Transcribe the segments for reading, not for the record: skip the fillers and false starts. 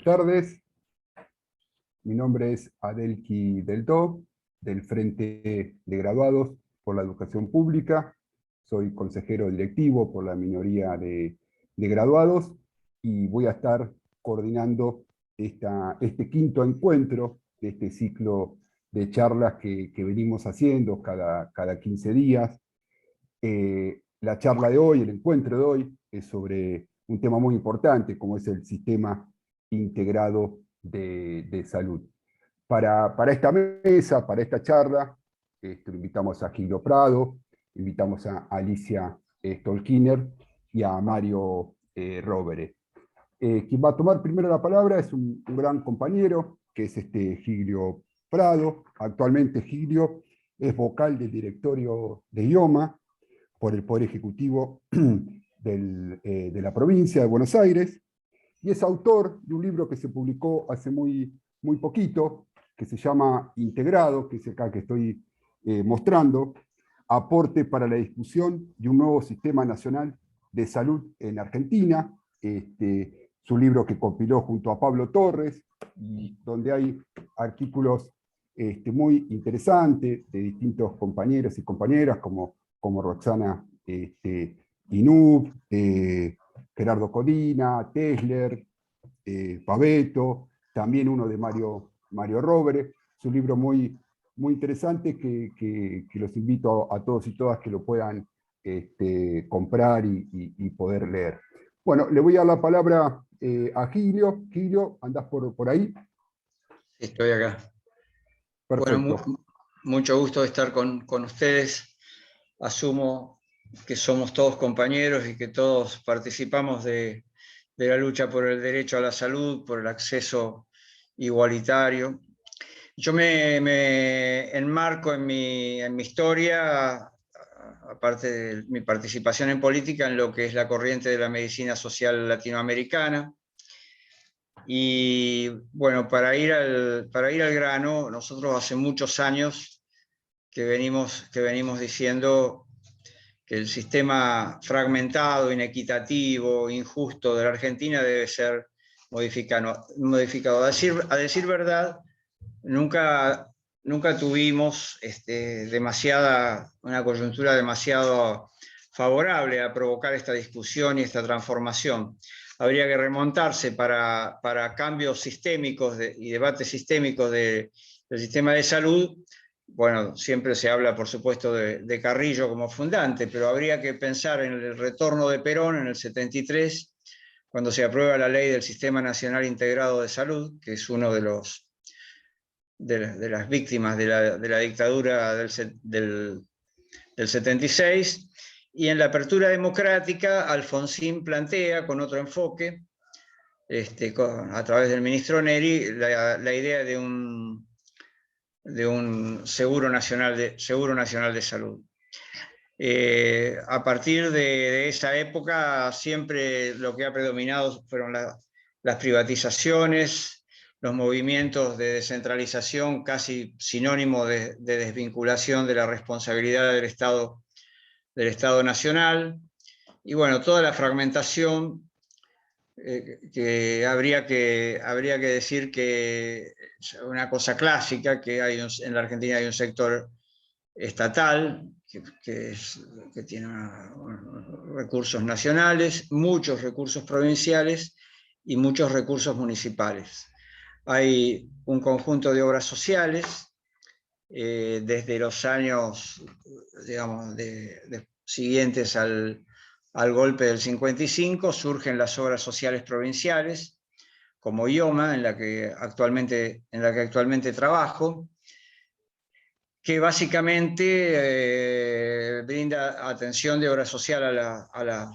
Tardes, mi nombre es Adelki Deltó, del Frente de Graduados por la Educación Pública. Soy consejero directivo por la minoría de graduados y voy a estar coordinando este quinto encuentro de este ciclo de charlas que venimos haciendo cada 15 días. La charla de hoy, el encuentro de hoy, es sobre un tema muy importante, como es el sistema integrado de salud. Para esta mesa, para esta charla, invitamos a Gilio Prado, invitamos a Alicia Stolkiner y a Mario Rovere. Quien va a tomar primero la palabra es un gran compañero, que es Gilio Prado. Actualmente Gilio es vocal del directorio de IOMA por el Poder Ejecutivo de la provincia de Buenos Aires, y es autor de un libro que se publicó hace muy poquito, que se llama Integrado, que es acá que estoy mostrando, Aporte para la discusión de un nuevo sistema nacional de salud en Argentina. Es un libro que compiló junto a Pablo Torres, y donde hay artículos muy interesantes de distintos compañeros y compañeras, como Roxana Inub, Gerardo Codina, Tesler, Paveto, también uno de Mario Rovere. Es un libro muy interesante que los invito a todos y todas que lo puedan comprar y poder leer. Bueno, le voy a dar la palabra a Gilio. Gilio, ¿andás por ahí? Estoy acá. Bueno, Perfecto. mucho gusto de estar con ustedes. Asumo que somos todos compañeros y que todos participamos de la lucha por el derecho a la salud, por el acceso igualitario. Yo me enmarco en mi historia, aparte de mi participación en política, en lo que es la corriente de la medicina social latinoamericana. Y bueno, para ir al grano, nosotros hace muchos años que venimos diciendo que el sistema fragmentado, inequitativo, injusto de la Argentina debe ser modificado. A decir verdad, nunca tuvimos una coyuntura demasiado favorable a provocar esta discusión y esta transformación. Habría que remontarse para cambios sistémicos y debates sistémicos del sistema de salud. Bueno, siempre se habla, por supuesto, de Carrillo como fundante, pero habría que pensar en el retorno de Perón en el 73, cuando se aprueba la ley del Sistema Nacional Integrado de Salud, que es uno de las víctimas de la dictadura del 76, y en la apertura democrática Alfonsín plantea con otro enfoque, a través del ministro Neri, la idea de un seguro nacional de salud. A partir de esa época siempre lo que ha predominado fueron las privatizaciones, los movimientos de descentralización, casi sinónimo de desvinculación de la responsabilidad del Estado nacional, y bueno, toda la fragmentación que habría que decir que es una cosa clásica, que en la Argentina hay un sector estatal que tiene recursos nacionales, muchos recursos provinciales y muchos recursos municipales. Hay un conjunto de obras sociales, desde los años, digamos, siguientes al golpe del 55, surgen las obras sociales provinciales, como IOMA, en la que actualmente trabajo, que básicamente brinda atención de obra social a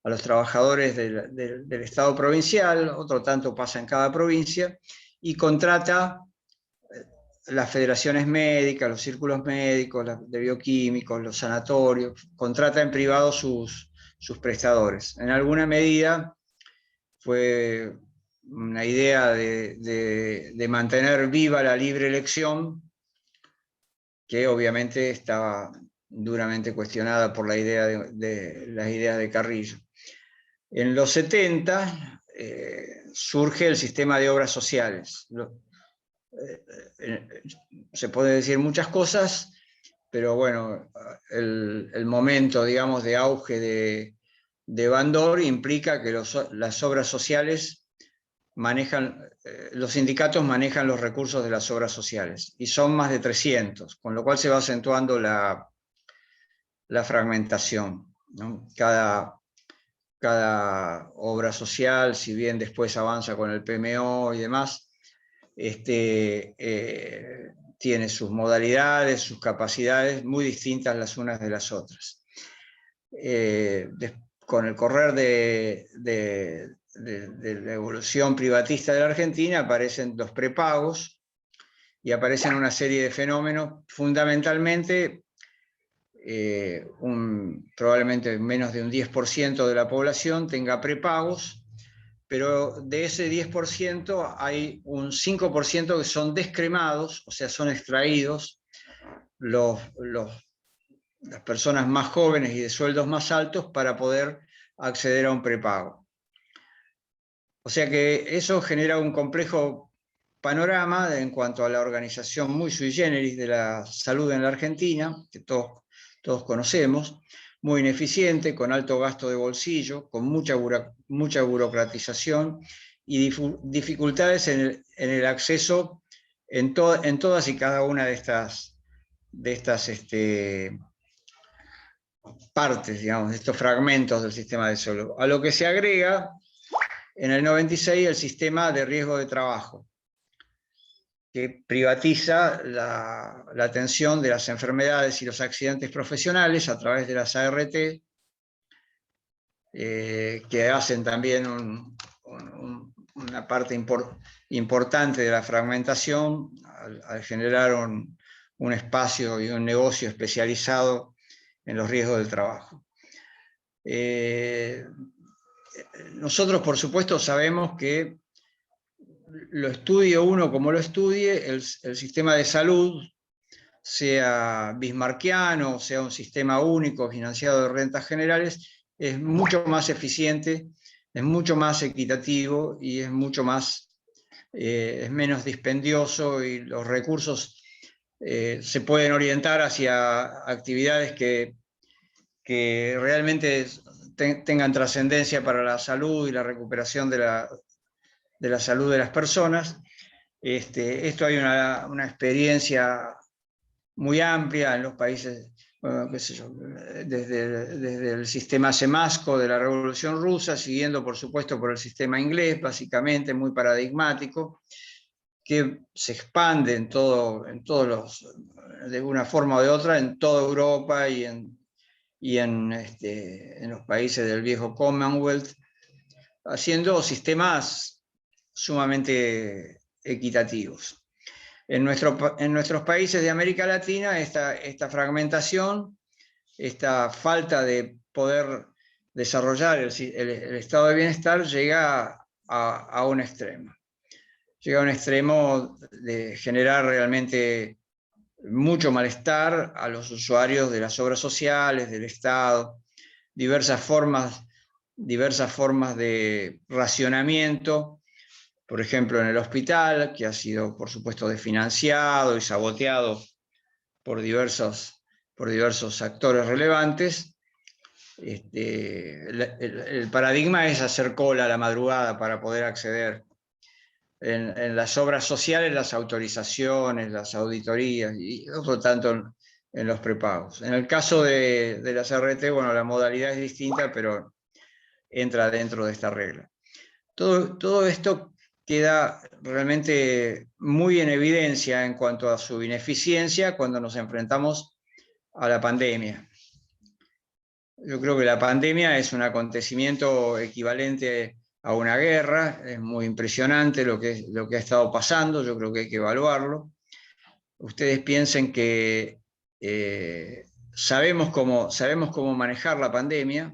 los trabajadores del Estado provincial. Otro tanto pasa en cada provincia, y contrata las federaciones médicas, los círculos médicos, de bioquímicos, los sanatorios, contrata en privado sus prestadores. En alguna medida fue una idea de mantener viva la libre elección, que obviamente estaba duramente cuestionada por las ideas de Carrillo. En los 70, surge el sistema de obras sociales. Se puede decir muchas cosas, pero bueno, el momento, digamos, de auge de Bandor implica que las obras sociales manejan, los sindicatos manejan los recursos de las obras sociales, y son más de 300, con lo cual se va acentuando la fragmentación, ¿no? Cada obra social, si bien después avanza con el PMO y demás, tiene sus modalidades, sus capacidades muy distintas las unas de las otras. Con el correr de la evolución privatista de la Argentina aparecen los prepagos y aparecen una serie de fenómenos, fundamentalmente probablemente menos de un 10% de la población tenga prepagos, pero de ese 10% hay un 5% que son descremados, o sea, son extraídos las personas más jóvenes y de sueldos más altos para poder acceder a un prepago. O sea que eso genera un complejo panorama en cuanto a la organización muy sui generis de la salud en la Argentina, que todos conocemos, muy ineficiente, con alto gasto de bolsillo, con mucha burocratización y dificultades en el acceso en todas y cada una de estas partes, digamos, de estos fragmentos del sistema de salud. A lo que se agrega en el 96 el sistema de riesgo de trabajo, que privatiza la atención de las enfermedades y los accidentes profesionales a través de las ART, que hacen también una parte importante de la fragmentación al generar un espacio y un negocio especializado en los riesgos del trabajo. Nosotros, por supuesto, sabemos que lo estudie uno como lo estudie, el sistema de salud, sea bismarckiano, sea un sistema único financiado de rentas generales, es mucho más eficiente, es mucho más equitativo y es mucho más, es menos dispendioso, y los recursos se pueden orientar hacia actividades que realmente tengan trascendencia para la salud y la recuperación de la salud de las personas. Esto hay una experiencia muy amplia en los países, bueno, qué sé yo, desde el sistema Semasco de la Revolución Rusa, siguiendo por supuesto por el sistema inglés, básicamente muy paradigmático, que se expande en todos de una forma o de otra, en toda Europa y en los países del viejo Commonwealth, haciendo sistemas sumamente equitativos. En nuestros países de América Latina, esta fragmentación, esta falta de poder desarrollar el estado de bienestar llega a un extremo. Llega a un extremo de generar realmente mucho malestar a los usuarios de las obras sociales, del Estado, diversas formas de racionamiento, por ejemplo en el hospital, que ha sido por supuesto desfinanciado y saboteado por diversos actores relevantes. El paradigma es hacer cola a la madrugada para poder acceder. En las obras sociales, las autorizaciones, las auditorías, y otro tanto en los prepagos. En el caso de las RT, bueno, la modalidad es distinta, pero entra dentro de esta regla. Todo esto queda realmente muy en evidencia en cuanto a su ineficiencia cuando nos enfrentamos a la pandemia. Yo creo que la pandemia es un acontecimiento equivalente a una guerra. Es muy impresionante lo que ha estado pasando. Yo creo que hay que evaluarlo. Ustedes piensen que sabemos cómo manejar la pandemia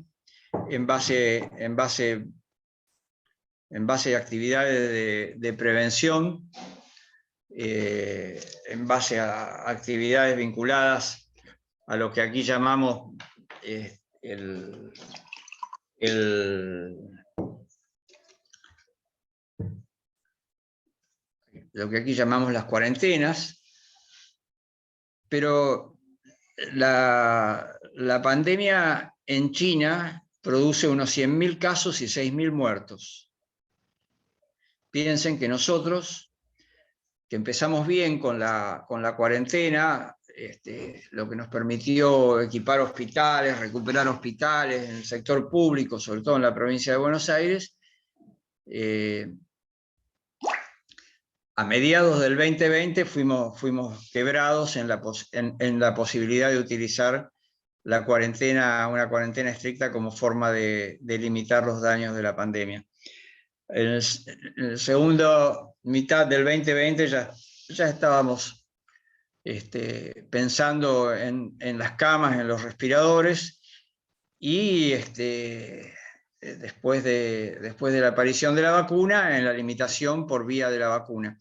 en base a actividades de prevención, en base a actividades vinculadas a lo que aquí llamamos lo que aquí llamamos las cuarentenas, pero la pandemia en China produce unos 100.000 casos y 6.000 muertos. Piensen que nosotros, que empezamos bien con la cuarentena, lo que nos permitió equipar hospitales, recuperar hospitales en el sector público, sobre todo en la provincia de Buenos Aires, a mediados del 2020 fuimos quebrados en la posibilidad de utilizar una cuarentena estricta como forma de limitar los daños de la pandemia. En la segunda mitad del 2020 ya estábamos pensando en las camas, en los respiradores, y después de la aparición de la vacuna, en la limitación por vía de la vacuna.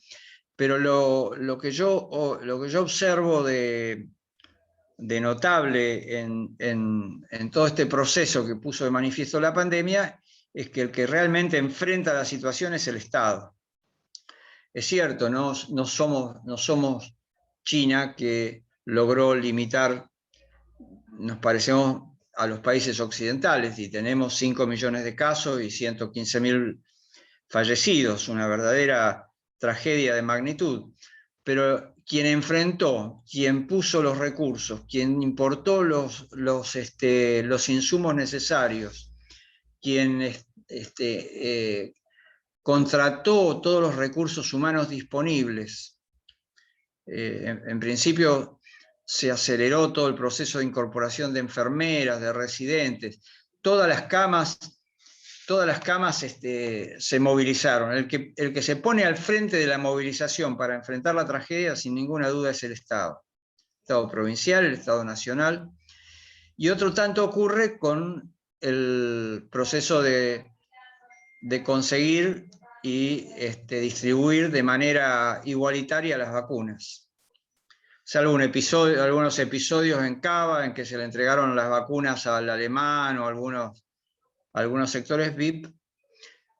Pero lo que yo observo de notable en todo este proceso que puso de manifiesto la pandemia es que el que realmente enfrenta la situación es el Estado. Es cierto, no somos China, que logró limitar, nos parecemos a los países occidentales, y tenemos 5 millones de casos y 115.000 fallecidos, una verdadera tragedia de magnitud. Pero quien enfrentó, quien puso los recursos, quien importó los insumos necesarios, quien contrató todos los recursos humanos disponibles, en principio se aceleró todo el proceso de incorporación de enfermeras, de residentes, todas las camas se movilizaron. El que se pone al frente de la movilización para enfrentar la tragedia, sin ninguna duda, es el Estado provincial, el Estado nacional. Y otro tanto ocurre con el proceso de conseguir y distribuir de manera igualitaria las vacunas. Salvo algunos episodios en Cava, en que se le entregaron las vacunas al alemán o algunos sectores VIP,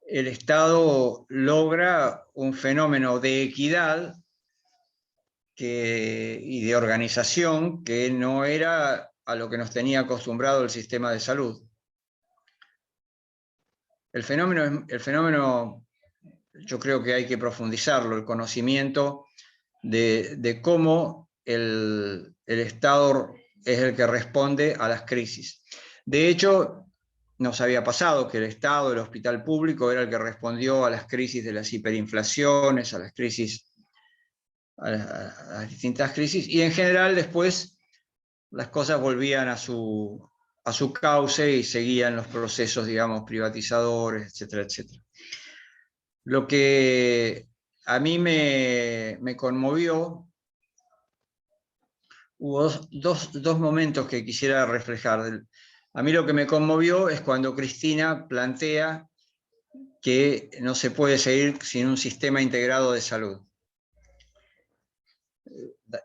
el Estado logra un fenómeno de equidad y de organización que no era a lo que nos tenía acostumbrado el sistema de salud. El fenómeno yo creo que hay que profundizarlo, el conocimiento de cómo el Estado es el que responde a las crisis. De hecho, nos había pasado que el Estado, el hospital público, era el que respondió a las crisis de las hiperinflaciones, a las distintas crisis, y en general después las cosas volvían a su cauce y seguían los procesos, digamos, privatizadores, etcétera, etcétera. Lo que a mí me conmovió, hubo dos momentos que quisiera reflejar. A mí lo que me conmovió es cuando Cristina plantea que no se puede seguir sin un sistema integrado de salud.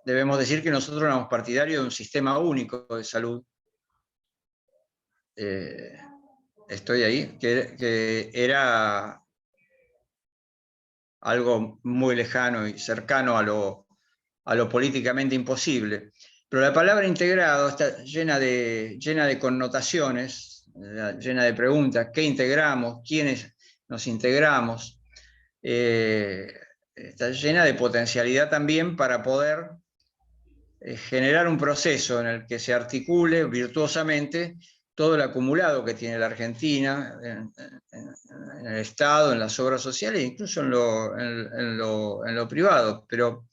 Debemos decir que nosotros éramos partidarios de un sistema único de salud. Estoy ahí, que era algo muy lejano y cercano a lo políticamente imposible. Pero la palabra integrado está llena de connotaciones, llena de preguntas. ¿Qué integramos? ¿Quiénes nos integramos? Está llena de potencialidad también para poder generar un proceso en el que se articule virtuosamente todo el acumulado que tiene la Argentina en el Estado, en las obras sociales, incluso en lo privado. Pero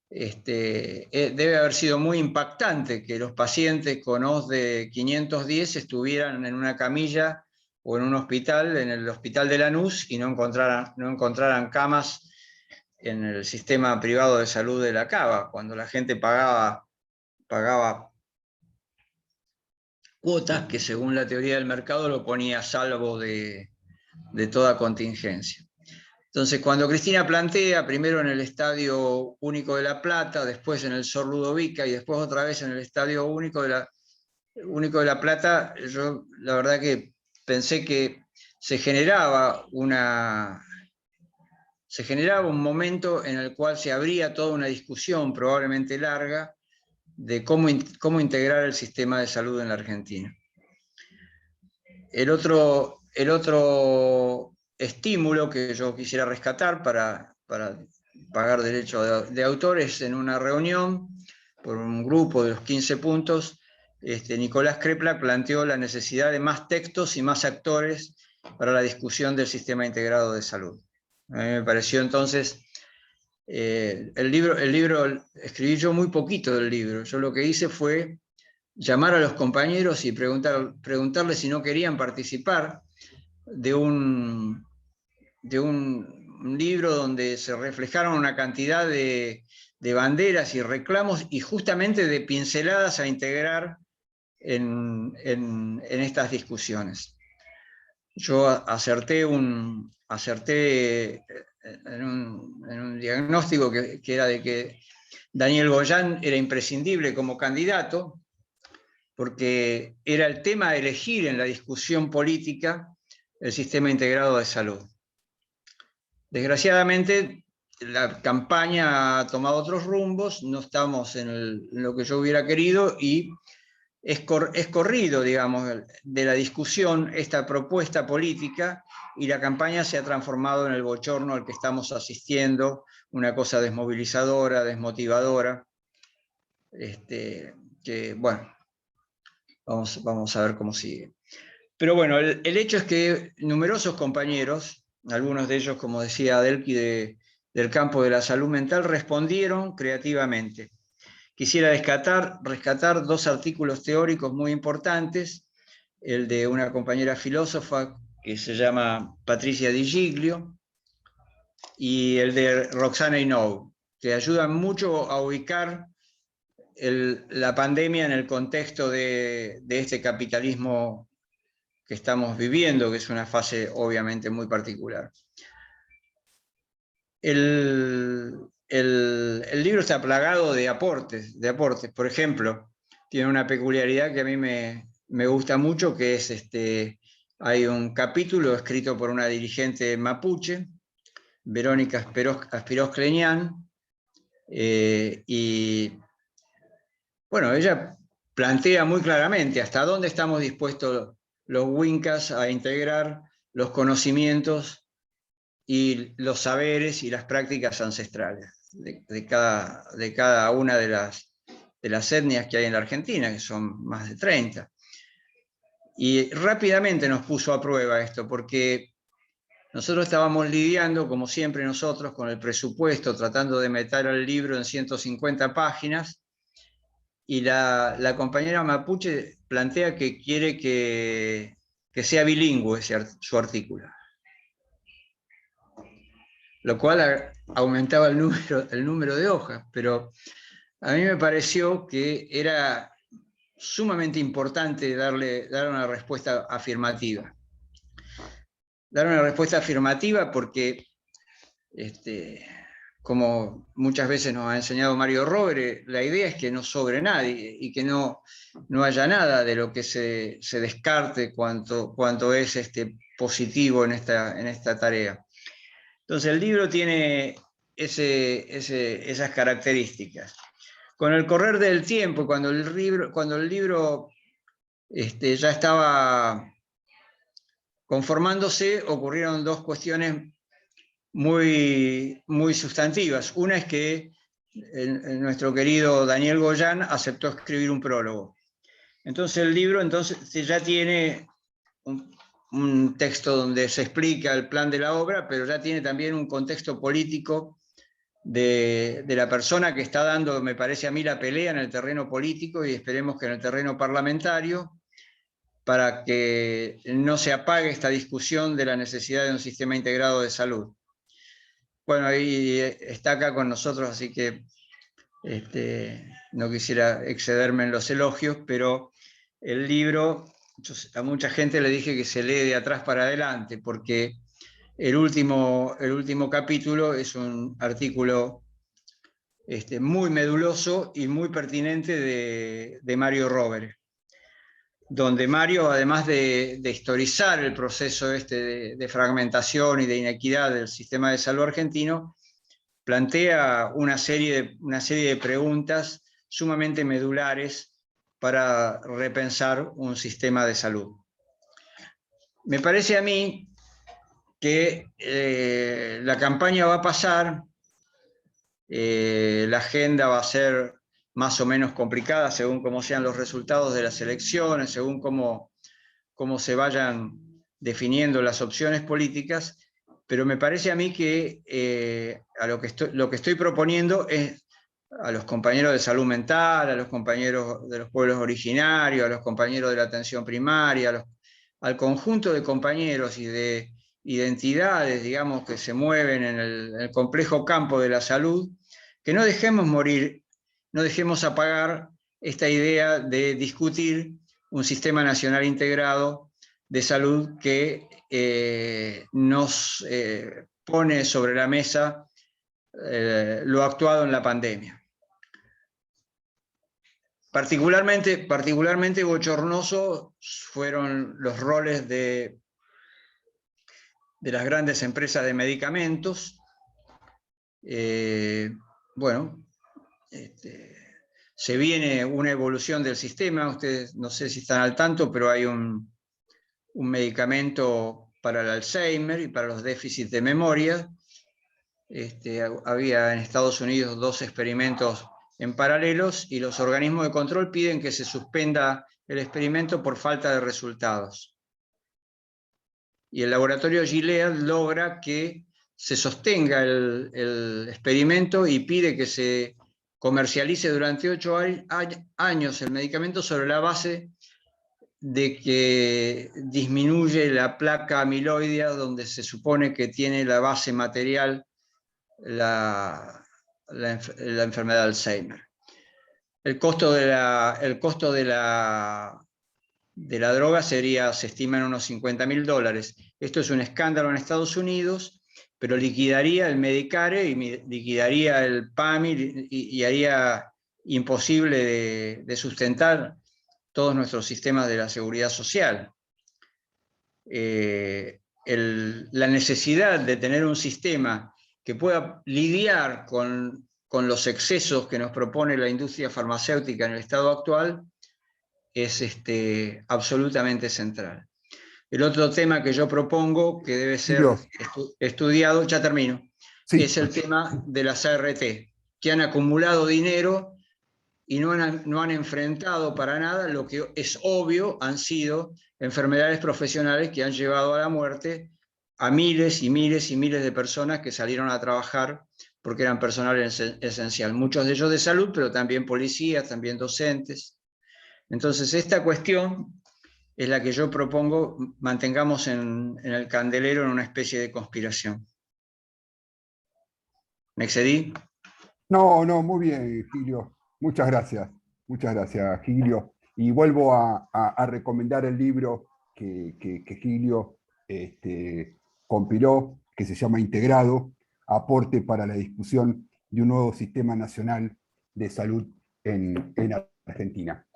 debe haber sido muy impactante que los pacientes con OS de 510 estuvieran en una camilla o en un hospital, en el hospital de Lanús, y no encontraran camas en el sistema privado de salud de la Cava, cuando la gente pagaba cuotas que, según la teoría del mercado, lo ponía a salvo de toda contingencia. Entonces, cuando Cristina plantea, primero en el Estadio Único de La Plata, después en el Sor Ludovica y después otra vez en el Estadio Único de La Plata, yo la verdad que pensé que se generaba una se generaba un momento en el cual se abría toda una discusión, probablemente larga, de cómo integrar el sistema de salud en la Argentina. El otro estímulo que yo quisiera rescatar para pagar derecho de autor es en una reunión por un grupo de los 15 puntos, Nicolás Kreplak planteó la necesidad de más textos y más actores para la discusión del sistema integrado de salud. A mí me pareció entonces, el libro, escribí yo muy poquito del libro, yo lo que hice fue llamar a los compañeros y preguntarles si no querían participar de un libro donde se reflejaron una cantidad de banderas y reclamos y justamente de pinceladas a integrar en estas discusiones. Yo acerté en un diagnóstico que era de que Daniel Goyan era imprescindible como candidato, porque era el tema a elegir en la discusión política el sistema integrado de salud. Desgraciadamente, la campaña ha tomado otros rumbos, no estamos en lo que yo hubiera querido y es corrido, digamos, de la discusión esta propuesta política y la campaña se ha transformado en el bochorno al que estamos asistiendo, una cosa desmovilizadora, desmotivadora, que bueno, vamos a ver cómo sigue. Pero bueno, el hecho es que numerosos compañeros, algunos de ellos, como decía Adelki, del campo de la salud mental, respondieron creativamente. Quisiera rescatar dos artículos teóricos muy importantes, el de una compañera filósofa que se llama Patricia Di Giglio y el de Roxana Hinault, que ayudan mucho a ubicar la pandemia en el contexto de este capitalismo que estamos viviendo, que es una fase obviamente muy particular. El libro está plagado de aportes. Por ejemplo, tiene una peculiaridad que a mí me gusta mucho, que es hay un capítulo escrito por una dirigente mapuche, Verónica Aspiros Cleñán, y bueno, ella plantea muy claramente hasta dónde estamos dispuestos los Wincas a integrar los conocimientos y los saberes y las prácticas ancestrales de cada una de las etnias que hay en la Argentina, que son más de 30. Y rápidamente nos puso a prueba esto, porque nosotros estábamos lidiando, como siempre nosotros, con el presupuesto, tratando de meter el libro en 150 páginas, y la compañera mapuche plantea que quiere que sea bilingüe su artículo, lo cual aumentaba el número de hojas, pero a mí me pareció que era sumamente importante dar una respuesta afirmativa. Dar una respuesta afirmativa porque, como muchas veces nos ha enseñado Mario Rovere, la idea es que no sobre nadie y que no haya nada de lo que se descarte cuanto es positivo en esta tarea. Entonces el libro tiene esas características. Con el correr del tiempo, cuando el libro ya estaba conformándose, ocurrieron dos cuestiones muy, muy sustantivas. Una es que nuestro querido Daniel Goyan aceptó escribir un prólogo. Entonces el libro ya tiene un texto donde se explica el plan de la obra, pero ya tiene también un contexto político de la persona que está dando, me parece a mí, la pelea en el terreno político y esperemos que en el terreno parlamentario, para que no se apague esta discusión de la necesidad de un sistema integrado de salud. Bueno, ahí está acá con nosotros, así que no quisiera excederme en los elogios, pero el libro, a mucha gente le dije que se lee de atrás para adelante, porque el último capítulo es un artículo muy meduloso y muy pertinente de Mario Rovere. donde Mario, además de historizar el proceso este de fragmentación y de inequidad del sistema de salud argentino, plantea una serie de preguntas sumamente medulares para repensar un sistema de salud. Me parece a mí que la campaña va a pasar, la agenda va a ser más o menos complicada según cómo sean los resultados de las elecciones, según cómo se vayan definiendo las opciones políticas, pero me parece a mí que lo que estoy proponiendo es a los compañeros de salud mental, a los compañeros de los pueblos originarios, a los compañeros de la atención primaria, al conjunto de compañeros y de identidades, digamos, que se mueven en el complejo campo de la salud, que no dejemos morir, no dejemos apagar esta idea de discutir un sistema nacional integrado de salud que nos pone sobre la mesa lo actuado en la pandemia. Particularmente bochornosos fueron los roles de las grandes empresas de medicamentos. Bueno, se viene una evolución del sistema, ustedes no sé si están al tanto, pero hay un medicamento para el Alzheimer y para los déficits de memoria. Había en Estados Unidos 2 experimentos en paralelos y los organismos de control piden que se suspenda el experimento por falta de resultados. Y el laboratorio Gilead logra que se sostenga el experimento y pide que se comercialice durante 8 años el medicamento sobre la base de que disminuye la placa amiloidea donde se supone que tiene la base material la enfermedad de Alzheimer. El costo de la droga se estima en unos $50.000. Esto es un escándalo en Estados Unidos, pero liquidaría el Medicare y liquidaría el PAMI y haría imposible de sustentar todos nuestros sistemas de la seguridad social. La necesidad de tener un sistema que pueda lidiar con los excesos que nos propone la industria farmacéutica en el estado actual es absolutamente central. El otro tema que yo propongo, que debe ser estudiado, ya termino, sí, es el tema de las ART, que han acumulado dinero y no han enfrentado para nada lo que es obvio, han sido enfermedades profesionales que han llevado a la muerte a miles y miles y miles de personas que salieron a trabajar porque eran personal esencial, muchos de ellos de salud, pero también policías, también docentes. Entonces esta cuestión es la que yo propongo mantengamos en el candelero en una especie de conspiración. ¿Me excedí? No, muy bien, Giglio. Muchas gracias, Giglio. Y vuelvo a recomendar el libro que Giglio compiló, que se llama Integrado, aporte para la discusión de un nuevo sistema nacional de salud en Argentina.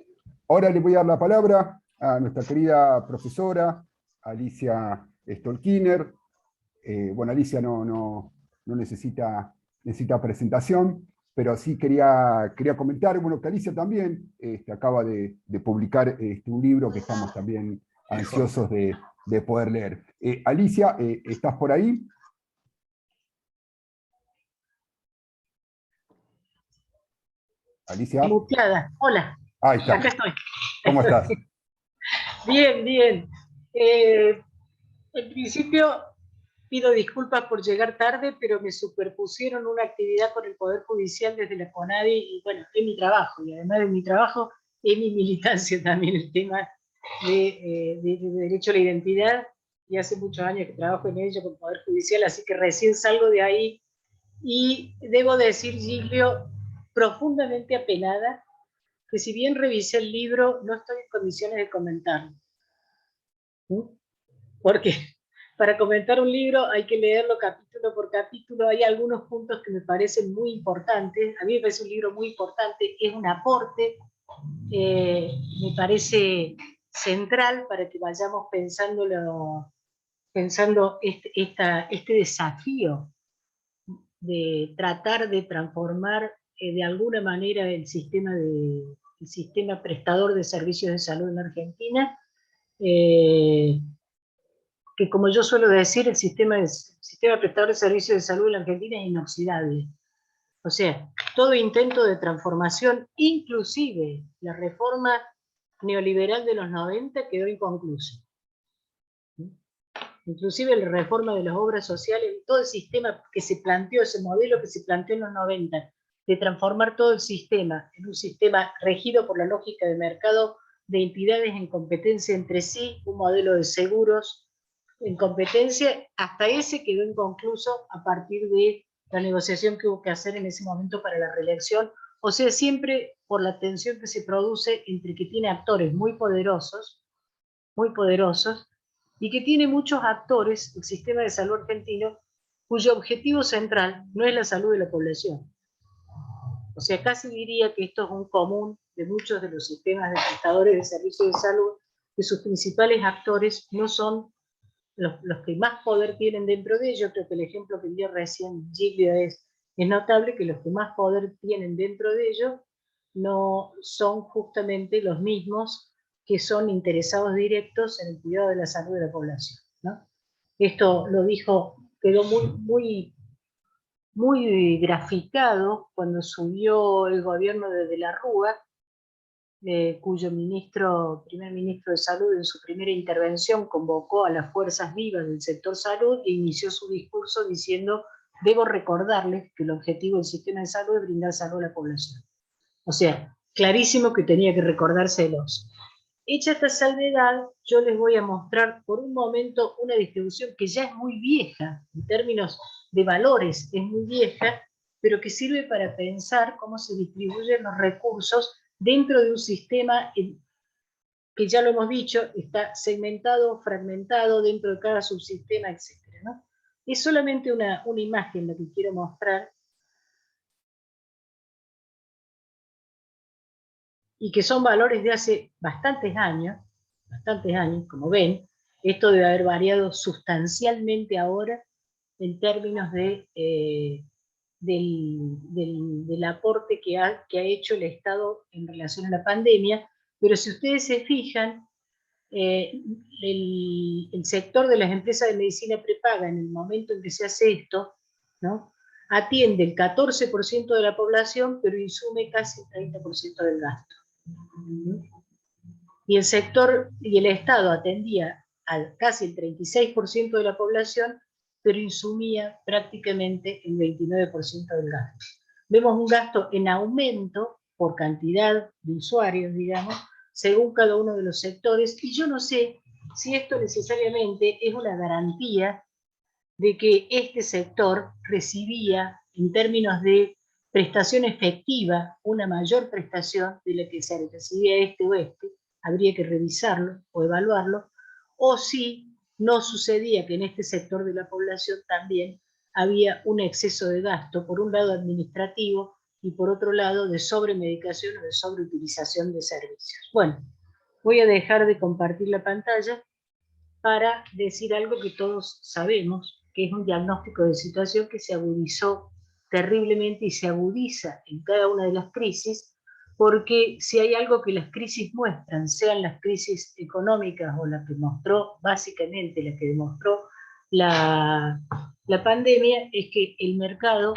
Ahora le voy a dar la palabra a nuestra querida profesora Alicia Stolkiner. Bueno, Alicia no necesita presentación, pero sí quería comentar, bueno, que Alicia también acaba de publicar un libro que estamos también ansiosos de poder leer. Alicia, ¿estás por ahí? Alicia. Muteada. Hola. Ahí está. Acá estoy. ¿Cómo estás? Bien. En principio pido disculpas por llegar tarde, pero me superpusieron una actividad con el Poder Judicial desde la CONADI y bueno, es mi trabajo, y además de mi trabajo, es mi militancia también el tema de derecho a la identidad, y hace muchos años que trabajo en ello con el Poder Judicial, así que recién salgo de ahí, y debo decir, Giglio, profundamente apenada, que si bien revisé el libro, no estoy en condiciones de comentarlo. Porque para comentar un libro hay que leerlo capítulo por capítulo, hay algunos puntos que me parecen muy importantes, a mí me parece un libro muy importante, es un aporte, me parece central para que vayamos pensando este desafío de tratar de transformar de alguna manera el sistema prestador de servicios de salud en Argentina, que como yo suelo decir, el sistema prestador de servicios de salud en la Argentina es inoxidable. O sea, todo intento de transformación, inclusive la reforma neoliberal de los 90, quedó inconcluso. Inclusive la reforma de las obras sociales, todo el sistema que se planteó, ese modelo que se planteó en los 90, de transformar todo el sistema en un sistema regido por la lógica de mercado de entidades en competencia entre sí, un modelo de seguros en competencia, hasta ese quedó inconcluso a partir de la negociación que hubo que hacer en ese momento para la reelección. O sea, siempre por la tensión que se produce entre que tiene actores muy poderosos, y que tiene muchos actores, el sistema de salud argentino, cuyo objetivo central no es la salud de la población. O sea, casi diría que esto es un común de muchos de los sistemas de prestadores de servicios de salud, que sus principales actores no son los que más poder tienen dentro de ellos. Creo que el ejemplo que dio recién Giglio es notable, que los que más poder tienen dentro de ellos no son justamente los mismos que son interesados directos en el cuidado de la salud de la población, ¿no? Esto lo dijo, quedó muy graficado cuando subió el gobierno de la Rúa, cuyo primer ministro de Salud, en su primera intervención convocó a las fuerzas vivas del sector salud e inició su discurso diciendo: debo recordarles que el objetivo del sistema de salud es brindar salud a la población. O sea, clarísimo que tenía que recordárselos. Hecha esta salvedad, yo les voy a mostrar por un momento una distribución que ya es muy vieja, en términos de valores es muy vieja, pero que sirve para pensar cómo se distribuyen los recursos dentro de un sistema que, ya lo hemos dicho, está segmentado, fragmentado dentro de cada subsistema, etc., ¿no? Es solamente una imagen la que quiero mostrar, y que son valores de hace bastantes años, como ven. Esto debe haber variado sustancialmente ahora en términos del aporte que ha hecho el Estado en relación a la pandemia, pero si ustedes se fijan, el sector de las empresas de medicina prepaga, en el momento en que se hace esto, ¿no?, atiende el 14% de la población, pero insume casi el 30% del gasto. Y el Estado atendía a casi el 36% de la población, pero insumía prácticamente el 29% del gasto. Vemos un gasto en aumento por cantidad de usuarios, digamos, según cada uno de los sectores, y yo no sé si esto necesariamente es una garantía de que este sector recibía, en términos de prestación efectiva, una mayor prestación de la que se recibía este o este. Habría que revisarlo o evaluarlo, o si no sucedía que en este sector de la población también había un exceso de gasto, por un lado administrativo y por otro lado de sobremedicación o de sobreutilización de servicios. Bueno, voy a dejar de compartir la pantalla para decir algo que todos sabemos, que es un diagnóstico de situación que se agudizó terriblemente y se agudiza en cada una de las crisis, porque si hay algo que las crisis muestran, sean las crisis económicas o la que mostró, básicamente la que demostró la pandemia, es que el mercado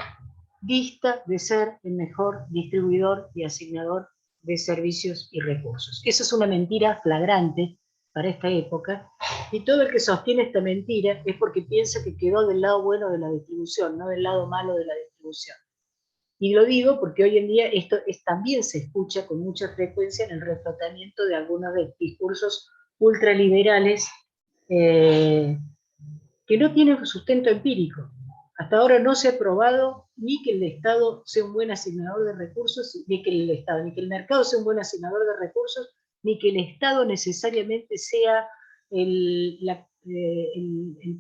dista de ser el mejor distribuidor y asignador de servicios y recursos. Eso es una mentira flagrante para esta época, y todo el que sostiene esta mentira es porque piensa que quedó del lado bueno de la distribución, no del lado malo de la distribución. Y lo digo porque hoy en día esto también se escucha con mucha frecuencia en el reflotamiento de algunos discursos ultraliberales que no tienen sustento empírico. Hasta ahora no se ha probado ni que el Estado sea un buen asignador de recursos, ni que el mercado sea un buen asignador de recursos, ni que el Estado necesariamente sea el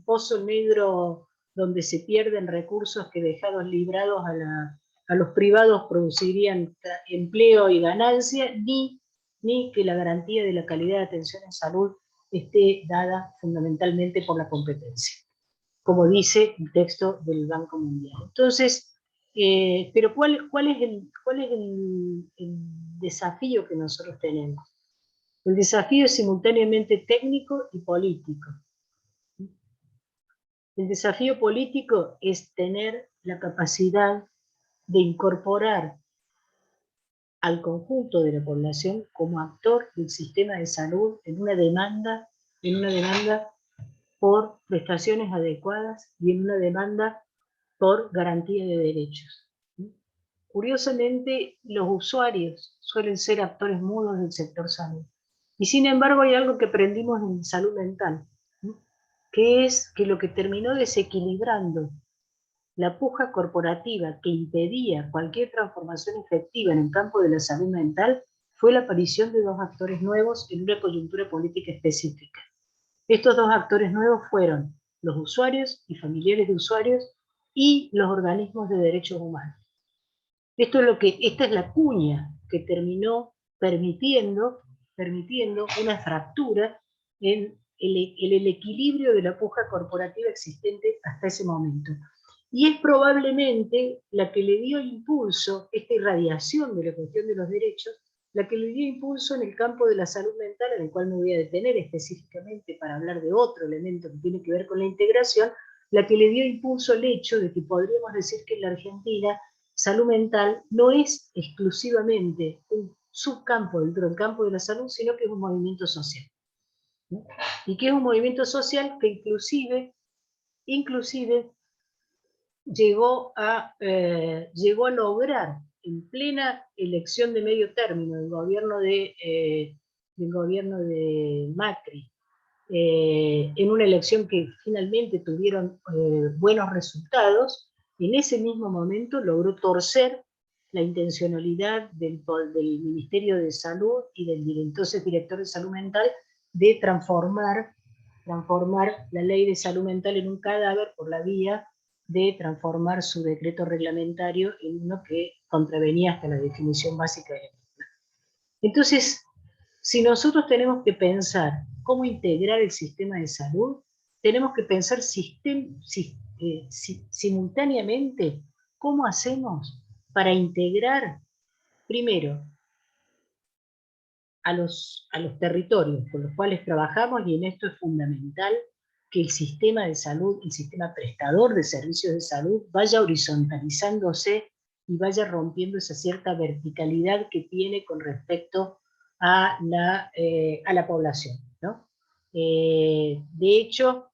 pozo negro donde se pierden recursos que, dejados librados a los privados, producirían empleo y ganancia, ni ni que la garantía de la calidad de atención en salud esté dada fundamentalmente por la competencia, como dice el texto del Banco Mundial. Entonces, pero ¿cuál es el desafío que nosotros tenemos? El desafío es simultáneamente técnico y político. El desafío político es tener la capacidad de incorporar al conjunto de la población como actor del sistema de salud en una demanda por prestaciones adecuadas y en una demanda por garantía de derechos. Curiosamente, los usuarios suelen ser actores mudos del sector salud. Y sin embargo hay algo que aprendimos en salud mental, ¿no? Que es que lo que terminó desequilibrando la puja corporativa que impedía cualquier transformación efectiva en el campo de la salud mental fue la aparición de dos actores nuevos en una coyuntura política específica. Estos dos actores nuevos fueron los usuarios y familiares de usuarios y los organismos de derechos humanos. Esta es la cuña que terminó permitiendo una fractura en el equilibrio de la puja corporativa existente hasta ese momento. Y es probablemente la que le dio impulso, esta irradiación de la cuestión de los derechos, la que le dio impulso en el campo de la salud mental, en el cual me voy a detener específicamente para hablar de otro elemento que tiene que ver con la integración, la que le dio impulso al hecho de que podríamos decir que en la Argentina salud mental no es exclusivamente un subcampo dentro del campo de la salud, sino que es un movimiento social. ¿No? Y que es un movimiento social que inclusive llegó a lograr en plena elección de medio término del gobierno de Macri, en una elección que finalmente tuvieron buenos resultados, en ese mismo momento logró torcer la intencionalidad del Ministerio de Salud y del entonces director de Salud Mental de transformar la ley de salud mental en un cadáver por la vía de transformar su decreto reglamentario en uno que contravenía hasta la definición básica de la misma. Entonces, si nosotros tenemos que pensar cómo integrar el sistema de salud, tenemos que pensar simultáneamente cómo hacemos para integrar, primero, a los territorios con los cuales trabajamos, y en esto es fundamental que el sistema de salud, el sistema prestador de servicios de salud, vaya horizontalizándose y vaya rompiendo esa cierta verticalidad que tiene con respecto a la población, ¿no? De hecho,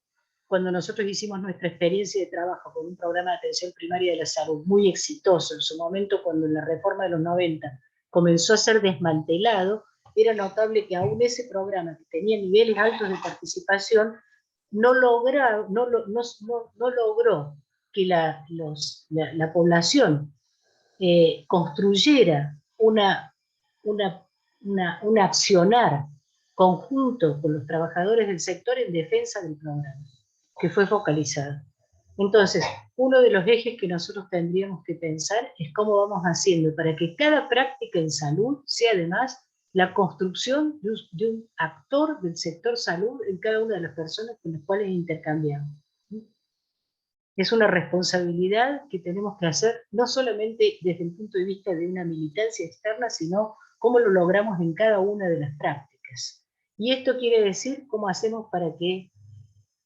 cuando nosotros hicimos nuestra experiencia de trabajo con un programa de atención primaria de la salud muy exitoso en su momento, cuando en la reforma de los 90 comenzó a ser desmantelado, era notable que aún ese programa, que tenía niveles altos de participación, no logró que la población construyera un accionar conjunto con los trabajadores del sector en defensa del programa, que fue focalizado. Entonces, uno de los ejes que nosotros tendríamos que pensar es cómo vamos haciendo para que cada práctica en salud sea además la construcción de un actor del sector salud en cada una de las personas con las cuales intercambiamos. Es una responsabilidad que tenemos que hacer no solamente desde el punto de vista de una militancia externa, sino cómo lo logramos en cada una de las prácticas. Y esto quiere decir cómo hacemos para que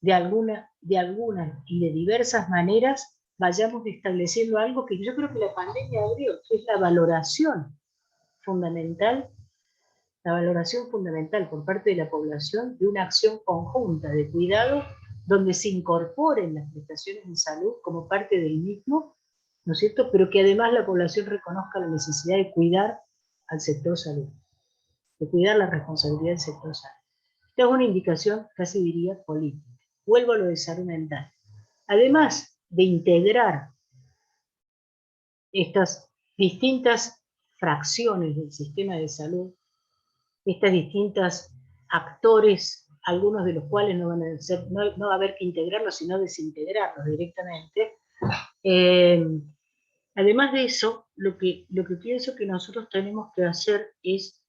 de algunas y de diversas maneras vayamos estableciendo algo que yo creo que la pandemia abrió, que es la valoración fundamental por parte de la población de una acción conjunta de cuidado donde se incorporen las prestaciones de salud como parte del mismo, ¿no es cierto? Pero que además la población reconozca la necesidad de cuidar al sector salud, de cuidar la responsabilidad del sector salud. Esta es una indicación, casi diría, política. Vuelvo a lo de salud mental. Además de integrar estas distintas fracciones del sistema de salud, estas distintas actores, algunos de los cuales no va a haber que integrarlos, sino desintegrarlos directamente. Además de eso, lo que pienso que nosotros tenemos que hacer es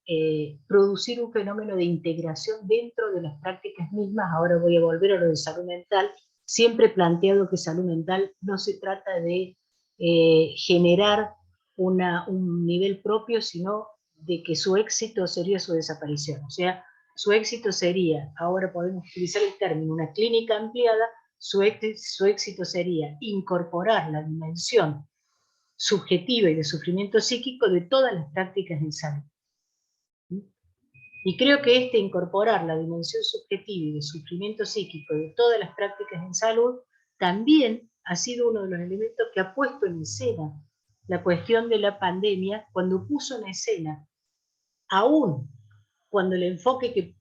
producir un fenómeno de integración dentro de las prácticas mismas. Ahora voy a volver a lo de salud mental, siempre he planteado que salud mental no se trata de generar un nivel propio, sino de que su éxito sería su desaparición. O sea, su éxito sería, ahora podemos utilizar el término, una clínica ampliada, su éxito sería incorporar la dimensión subjetiva y de sufrimiento psíquico de todas las prácticas en salud. Y creo que incorporar la dimensión subjetiva y de sufrimiento psíquico de todas las prácticas en salud también ha sido uno de los elementos que ha puesto en escena la cuestión de la pandemia, cuando puso en escena, aún cuando el enfoque que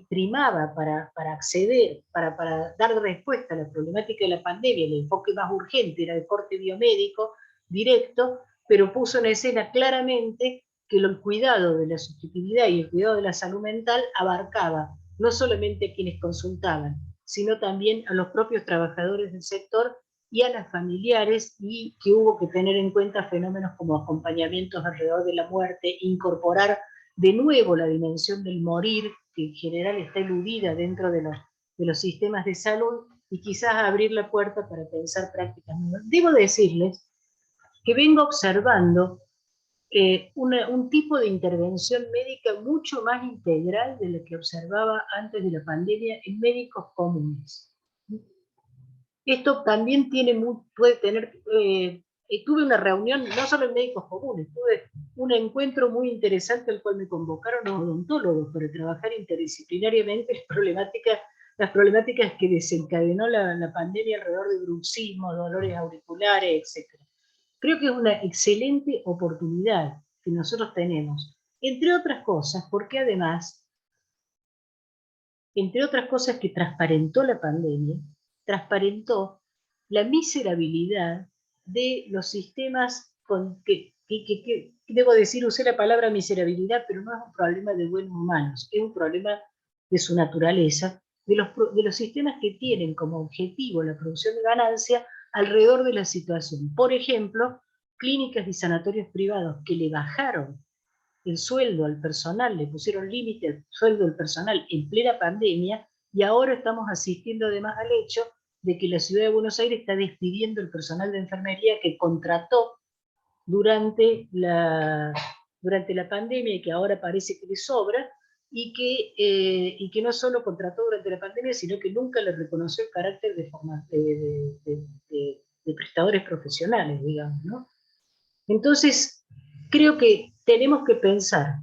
primaba para acceder, para dar respuesta a la problemática de la pandemia, el enfoque más urgente era de corte biomédico, directo, pero puso en escena claramente que el cuidado de la subjetividad y el cuidado de la salud mental abarcaba no solamente a quienes consultaban, sino también a los propios trabajadores del sector y a las familiares, y que hubo que tener en cuenta fenómenos como acompañamientos alrededor de la muerte, incorporar de nuevo la dimensión del morir, que en general está eludida dentro de los sistemas de salud, y quizás abrir la puerta para pensar prácticas nuevas. Debo decirles que vengo observando un tipo de intervención médica mucho más integral de la que observaba antes de la pandemia en médicos comunes. Esto también puede tener... tuve una reunión, no solo en médicos comunes, tuve un encuentro muy interesante al cual me convocaron los odontólogos para trabajar interdisciplinariamente las problemáticas que desencadenó la pandemia alrededor de bruxismo, dolores auriculares, etc. Creo que es una excelente oportunidad que nosotros tenemos, entre otras cosas, porque además, entre otras cosas que transparentó la pandemia, transparentó la miserabilidad de los sistemas debo decir, usé la palabra miserabilidad, pero no es un problema de buenos humanos, es un problema de su naturaleza, de los sistemas que tienen como objetivo la producción de ganancia alrededor de la situación. Por ejemplo, clínicas y sanatorios privados que le bajaron el sueldo al personal, le pusieron límite al sueldo del personal en plena pandemia, y ahora estamos asistiendo además al hecho de que la ciudad de Buenos Aires está despidiendo el personal de enfermería que contrató durante la pandemia y que ahora parece que le sobra, y que no solo contrató durante la pandemia, sino que nunca le reconoció el carácter de prestadores profesionales, digamos, ¿no? Entonces, creo que tenemos que pensar,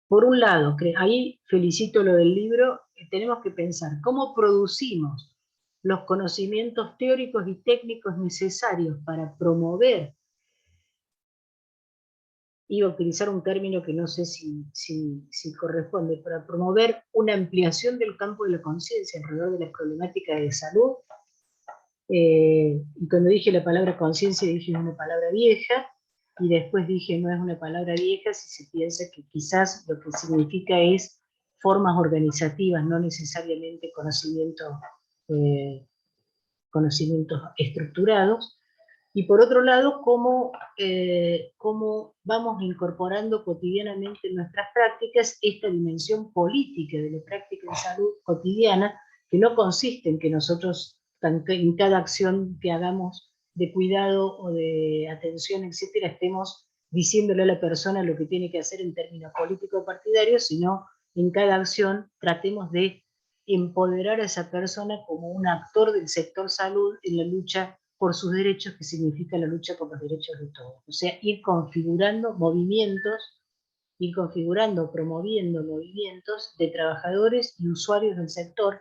por un lado, que ahí felicito lo del libro, tenemos que pensar cómo producimos los conocimientos teóricos y técnicos necesarios para promover, iba a utilizar un término que no sé si corresponde, para promover una ampliación del campo de la conciencia alrededor de las problemáticas de salud. Y cuando dije la palabra conciencia dije una palabra vieja, y después dije no es una palabra vieja si se piensa que quizás lo que significa es formas organizativas, no necesariamente conocimientos estructurados. Y por otro lado, cómo vamos incorporando cotidianamente en nuestras prácticas esta dimensión política de la práctica de salud cotidiana, que no consiste en que nosotros en cada acción que hagamos de cuidado o de atención, etcétera, estemos diciéndole a la persona lo que tiene que hacer en términos políticos partidarios, sino en cada acción tratemos de empoderar a esa persona como un actor del sector salud en la lucha por sus derechos, que significa la lucha por los derechos de todos. O sea, ir configurando promoviendo movimientos de trabajadores y usuarios del sector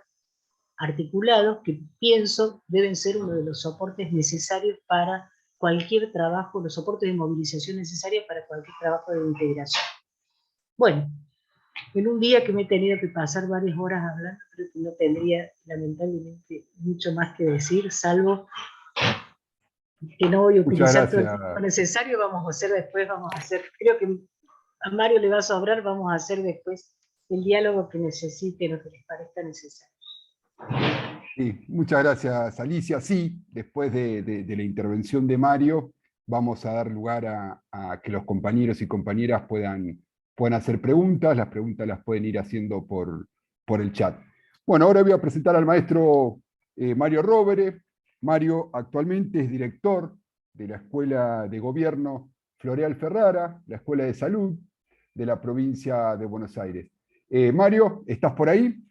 articulados, que pienso deben ser uno de los soportes necesarios para cualquier trabajo, los soportes de movilización necesarios para cualquier trabajo de integración. Bueno, en un día que me he tenido que pasar varias horas hablando, creo que no tendría lamentablemente mucho más que decir, salvo que no voy a utilizar todo el tiempo necesario. Vamos a hacer, creo que a Mario le va a sobrar, vamos a hacer después el diálogo que necesiten o que les parezca necesario. Sí, muchas gracias, Alicia. Sí, después de la intervención de Mario, vamos a dar lugar a que los compañeros y compañeras puedan pueden hacer preguntas, las preguntas las pueden ir haciendo por el chat. Bueno, ahora voy a presentar al maestro Mario Rovere. Mario actualmente es director de la Escuela de Gobierno Floreal Ferrara, la Escuela de Salud de la provincia de Buenos Aires. Mario, ¿estás por ahí?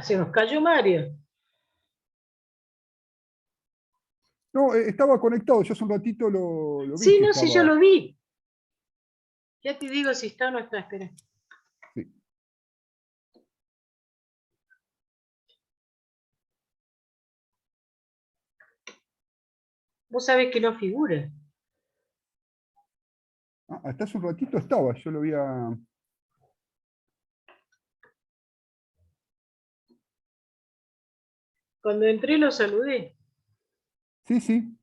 Se nos cayó Mario. No, estaba conectado, yo hace un ratito lo vi. Sí, que no, estaba... sí, yo lo vi. Ya te digo si está o no está, espera. Sí. Vos sabés que no figura. Hasta hace un ratito estaba, yo lo había... Cuando entré lo saludé. Sí, sí.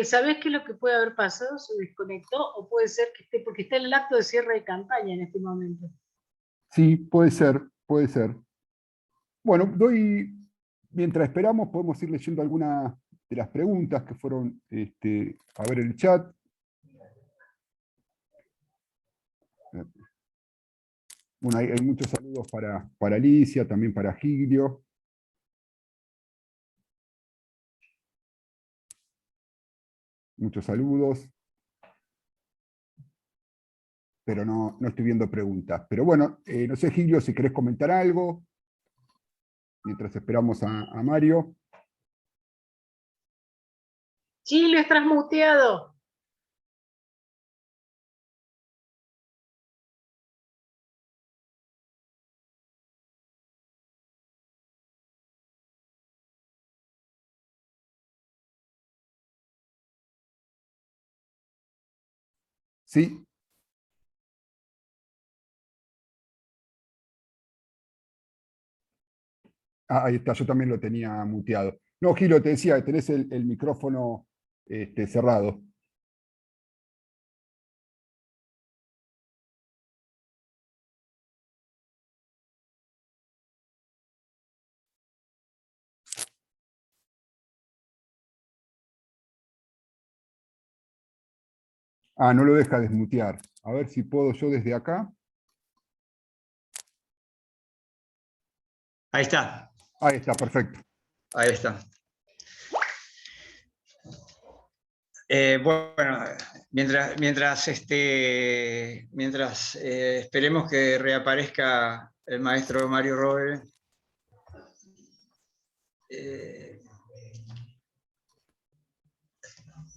¿Sabés qué es lo que puede haber pasado? ¿Se desconectó? ¿O puede ser que esté, porque está en el acto de cierre de campaña en este momento? Sí, puede ser, puede ser. Bueno, mientras esperamos, podemos ir leyendo algunas de las preguntas que fueron a ver el chat. Bueno, hay muchos saludos para Alicia, también para Giglio. Muchos saludos. Pero no estoy viendo preguntas. Pero bueno, no sé, Giglio, si querés comentar algo, mientras esperamos a Mario. Chile, estás muteado. Sí. Ahí está, yo también lo tenía muteado. No, Gilo, te decía que tenés el micrófono cerrado. No lo deja desmutear. A ver si puedo yo desde acá. Ahí está. Ahí está, perfecto. Ahí está. Bueno, mientras esperemos que reaparezca el maestro Mario Rovere,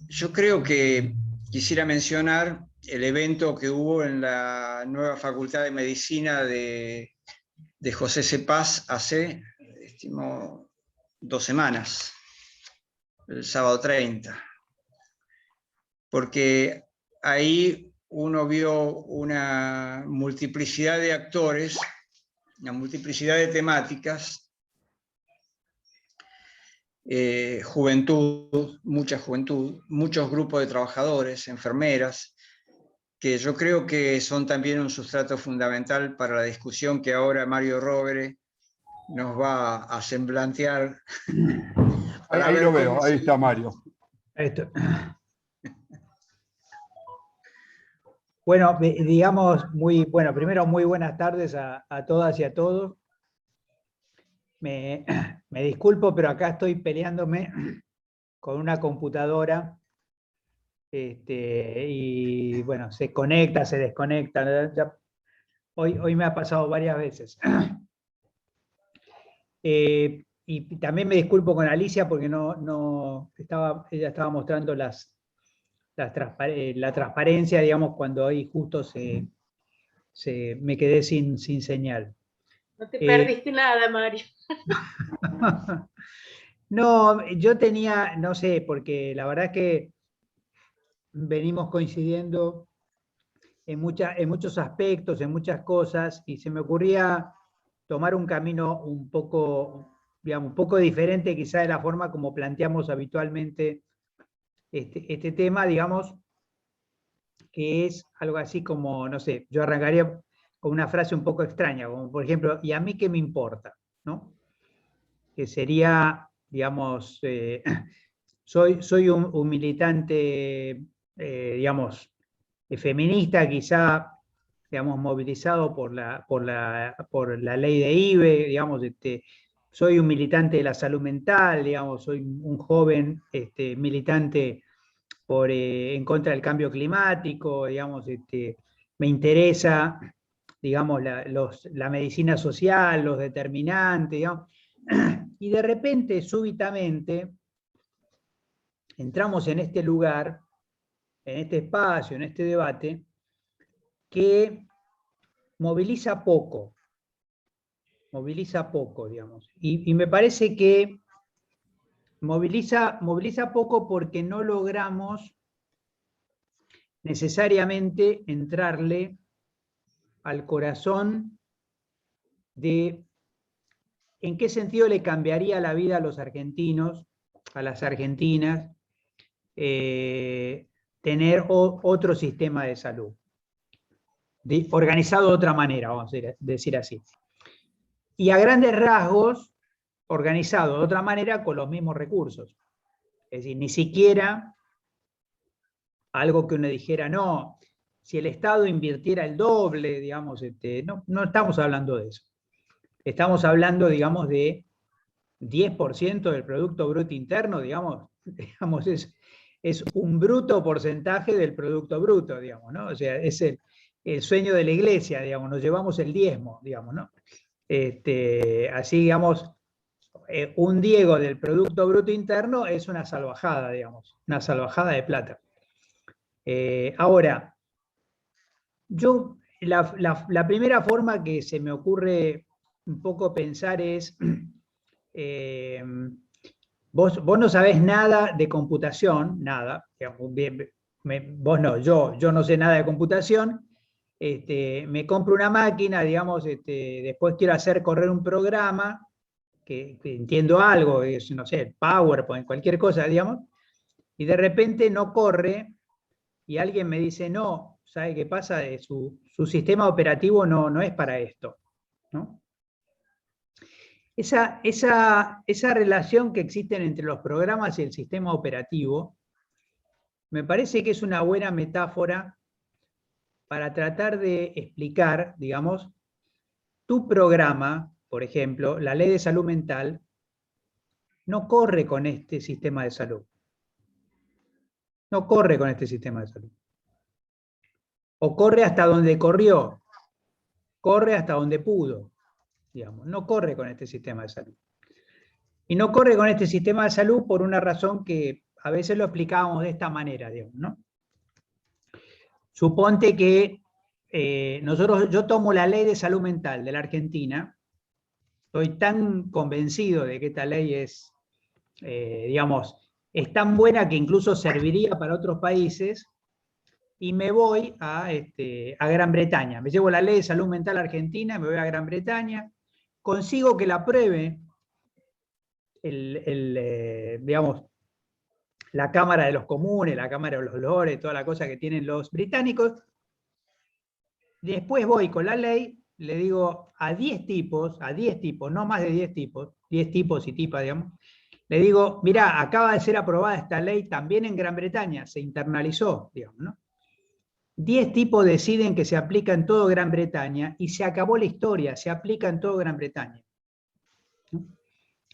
yo creo que quisiera mencionar el evento que hubo en la nueva Facultad de Medicina de José Cepaz hace, estimo, 2 semanas, el sábado 30. Porque ahí uno vio una multiplicidad de actores, una multiplicidad de temáticas, juventud, muchos grupos de trabajadores, enfermeras, que yo creo que son también un sustrato fundamental para la discusión que ahora Mario Rovere nos va a semblantear. Ahí lo veo, ahí está Mario. Esto. Bueno, digamos, primero muy buenas tardes a todas y a todos. Me disculpo, pero acá estoy peleándome con una computadora y bueno, se conecta, se desconecta. Hoy me ha pasado varias veces. Y también me disculpo con Alicia porque ella estaba mostrando la transparencia, digamos, cuando ahí justo me quedé sin señal. No te perdiste nada, Mario. No, yo tenía, no sé, porque la verdad es que venimos coincidiendo en muchos aspectos, en muchas cosas, y se me ocurría tomar un camino un poco, digamos, un poco diferente quizá de la forma como planteamos habitualmente este tema, digamos, que es algo así como, no sé, yo arrancaría con una frase un poco extraña, como por ejemplo, ¿y a mí qué me importa? ¿No? Que sería, digamos, soy un militante, digamos, feminista, quizá, digamos, movilizado por la ley de IBE, digamos, soy un militante de la salud mental, digamos, soy un joven militante en contra del cambio climático, digamos, me interesa, digamos, la medicina social, los determinantes, digamos, y de repente, súbitamente, entramos en este lugar, en este espacio, en este debate, que moviliza poco, digamos. Y me parece que moviliza poco porque no logramos necesariamente entrarle al corazón de en qué sentido le cambiaría la vida a los argentinos, a las argentinas, tener otro sistema de salud, organizado de otra manera, vamos a decir así. Y a grandes rasgos, organizado de otra manera con los mismos recursos. Es decir, ni siquiera algo que uno dijera, no, si el Estado invirtiera el doble, digamos, no estamos hablando de eso. Estamos hablando, digamos, de 10% del Producto Bruto Interno, digamos es un bruto porcentaje del Producto Bruto, digamos, ¿no? O sea, es el sueño de la iglesia, digamos, nos llevamos el diezmo, digamos, ¿no? Así, digamos, un Diego del Producto Bruto Interno es una salvajada, digamos, una salvajada de plata. Ahora, la primera forma que se me ocurre un poco pensar es, vos no sabés nada de computación, nada, digamos, vos no, yo no sé nada de computación, me compro una máquina, digamos, después quiero hacer correr un programa, que entiendo algo, no sé, PowerPoint, cualquier cosa, digamos, y de repente no corre, y alguien me dice, no, ¿sabe qué pasa? Su sistema operativo no es para esto, ¿no? Esa relación que existe entre los programas y el sistema operativo, me parece que es una buena metáfora para tratar de explicar, digamos, tu programa, por ejemplo, la ley de salud mental, no corre con este sistema de salud. No corre con este sistema de salud. O corre hasta donde corrió, corre hasta donde pudo, digamos, no corre con este sistema de salud. Y no corre con este sistema de salud por una razón que a veces lo explicábamos de esta manera, digamos, ¿no? Suponte que yo tomo la ley de salud mental de la Argentina, estoy tan convencido de que esta ley es, digamos, es tan buena que incluso serviría para otros países, y me voy a Gran Bretaña. Me llevo la ley de salud mental argentina, me voy a Gran Bretaña, consigo que la apruebe digamos, la Cámara de los Comunes, la Cámara de los Lores, toda la cosa que tienen los británicos. Después voy con la ley, le digo a 10 tipos, no más de 10 tipos y tipas, digamos, le digo, mirá, acaba de ser aprobada esta ley también en Gran Bretaña, se internalizó, digamos, ¿no? 10 tipos deciden que se aplica en todo Gran Bretaña y se acabó la historia, se aplica en todo Gran Bretaña.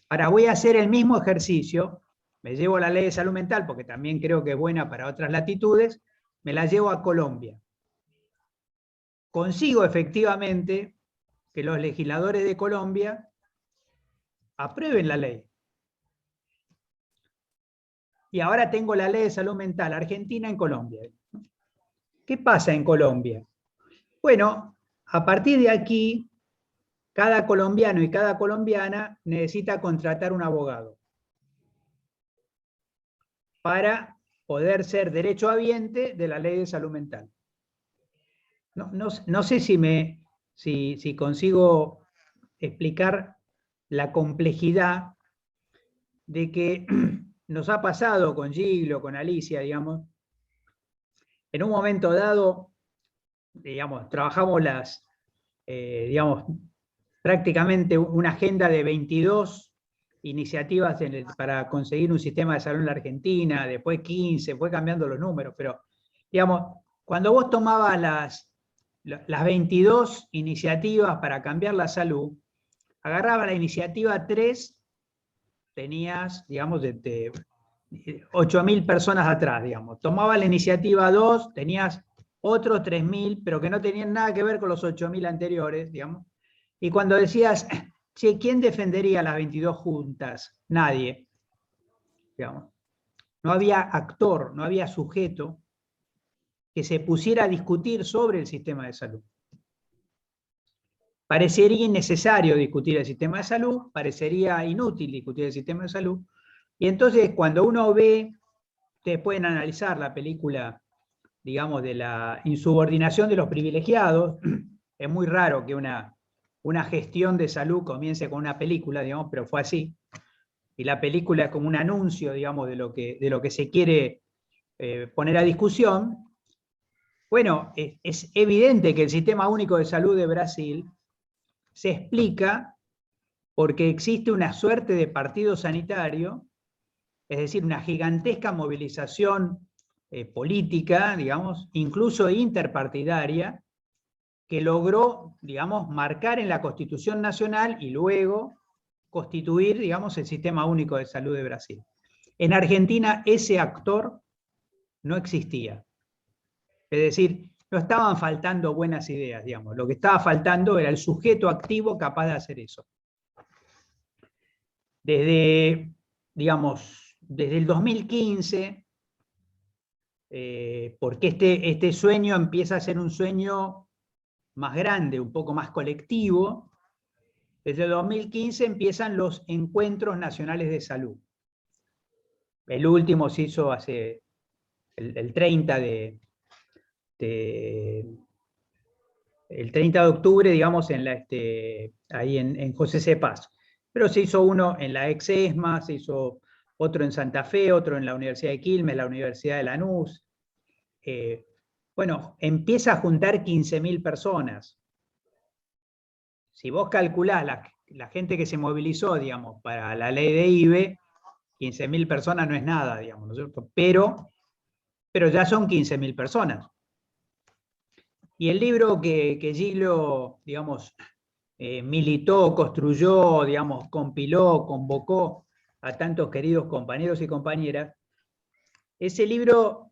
Ahora voy a hacer el mismo ejercicio, me llevo la ley de salud mental porque también creo que es buena para otras latitudes, me la llevo a Colombia. Consigo efectivamente que los legisladores de Colombia aprueben la ley. Y ahora tengo la ley de salud mental argentina en Colombia. ¿Qué pasa en Colombia? Bueno, a partir de aquí, cada colombiano y cada colombiana necesita contratar un abogado para poder ser derechohabiente de la ley de salud mental. No sé si consigo explicar la complejidad de que nos ha pasado con Giglo, con Alicia, digamos. En un momento dado, digamos, trabajamos digamos, prácticamente una agenda de 22 iniciativas para conseguir un sistema de salud en la Argentina, después 15, fue cambiando los números, pero digamos, cuando vos tomabas las 22 iniciativas para cambiar la salud, agarraba la iniciativa 3, tenías, digamos, de 8.000 personas atrás, digamos. Tomaba la iniciativa 2, tenías otros 3.000, pero que no tenían nada que ver con los 8.000 anteriores, digamos. Y cuando decías, che, ¿quién defendería las 22 juntas? Nadie, digamos. No había actor, no había sujeto que se pusiera a discutir sobre el sistema de salud. Parecería innecesario discutir el sistema de salud, parecería inútil discutir el sistema de salud, y entonces cuando uno ve, ustedes pueden analizar la película, digamos, de la insubordinación de los privilegiados, es muy raro que una gestión de salud comience con una película, digamos, pero fue así, y la película es como un anuncio, digamos, de lo que se quiere poner a discusión. Bueno, es evidente que el Sistema Único de Salud de Brasil se explica porque existe una suerte de partido sanitario, es decir, una gigantesca movilización política, digamos, incluso interpartidaria, que logró, digamos, marcar en la Constitución Nacional y luego constituir, digamos, el Sistema Único de Salud de Brasil. En Argentina ese actor no existía. Es decir, no estaban faltando buenas ideas, digamos. Lo que estaba faltando era el sujeto activo capaz de hacer eso. Desde, digamos, desde el 2015, porque este sueño empieza a ser un sueño más grande, un poco más colectivo, desde el 2015 empiezan los encuentros nacionales de salud. El último se hizo hace el 30 de octubre, digamos, ahí en José C. Paz. Pero se hizo uno en la ex ESMA, se hizo otro en Santa Fe, otro en la Universidad de Quilmes, la Universidad de Lanús. Bueno, empieza a juntar 15.000 personas. Si vos calculás la gente que se movilizó, digamos, para la ley de IBE, 15.000 personas no es nada, digamos, ¿no es cierto? Pero ya son 15.000 personas. Y el libro que Giglio, digamos, militó, construyó, digamos, compiló, convocó a tantos queridos compañeros y compañeras, ese libro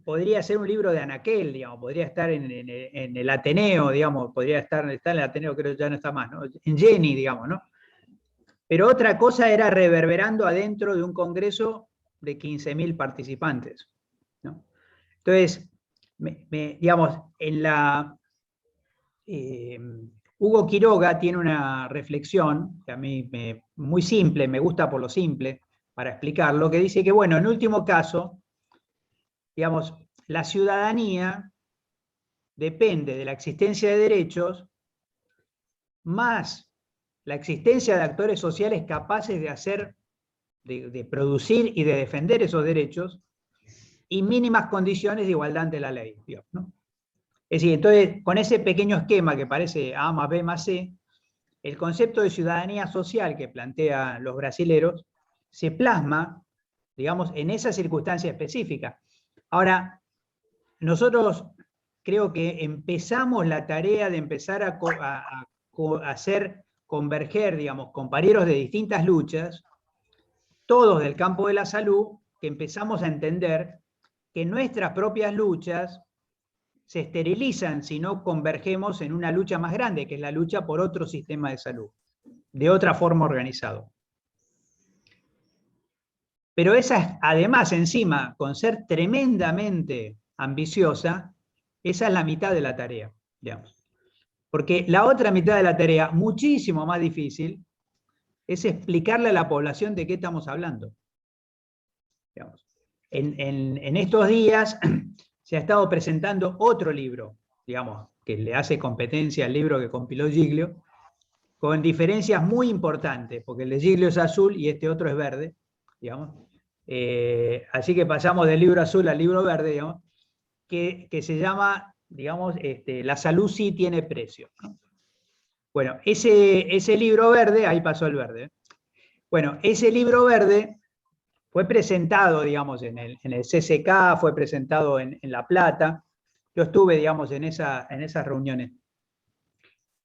podría ser un libro de anaquel, digamos, podría estar en el Ateneo, digamos, podría estar en el Ateneo, creo que ya no está más, ¿no? En Jenny, digamos, ¿no? Pero otra cosa era reverberando adentro de un congreso de 15.000 participantes, ¿no? Entonces, digamos, Hugo Quiroga tiene una reflexión, que a mí muy simple, me gusta por lo simple, para explicarlo, que dice que, bueno, en último caso, digamos, la ciudadanía depende de la existencia de derechos, más la existencia de actores sociales capaces de hacer, de producir y de defender esos derechos, y mínimas condiciones de igualdad ante la ley, ¿no? Es decir, entonces, con ese pequeño esquema que parece A más B más C, el concepto de ciudadanía social que plantean los brasileros se plasma, digamos, en esa circunstancia específica. Ahora, nosotros creo que empezamos la tarea de empezar a hacer converger, digamos, compañeros de distintas luchas, todos del campo de la salud, que empezamos a entender que nuestras propias luchas se esterilizan si no convergemos en una lucha más grande, que es la lucha por otro sistema de salud, de otra forma organizado. Pero esa, además, encima, con ser tremendamente ambiciosa, esa es la mitad de la tarea, digamos. Porque la otra mitad de la tarea, muchísimo más difícil, es explicarle a la población de qué estamos hablando. Digamos. En estos días se ha estado presentando otro libro, digamos, que le hace competencia al libro que compiló Giglio, con diferencias muy importantes, porque el de Giglio es azul y este otro es verde, digamos. Así que pasamos del libro azul al libro verde, digamos, que se llama, digamos, La salud sí tiene precio, ¿no? Bueno, ese libro verde, ahí pasó el verde, Bueno, ese libro verde fue presentado, digamos, en el CCK, fue presentado en La Plata. Yo estuve, digamos, en esas reuniones.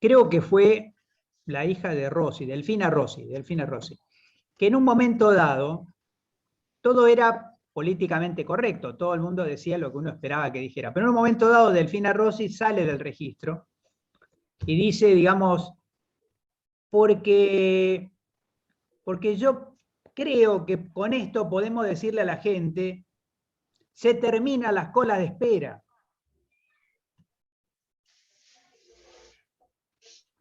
Creo que fue la hija de Rossi, Delfina Rossi, que en un momento dado, todo era políticamente correcto, todo el mundo decía lo que uno esperaba que dijera, pero en un momento dado Delfina Rossi sale del registro y dice, digamos, porque yo creo que con esto podemos decirle a la gente, se termina las colas de espera.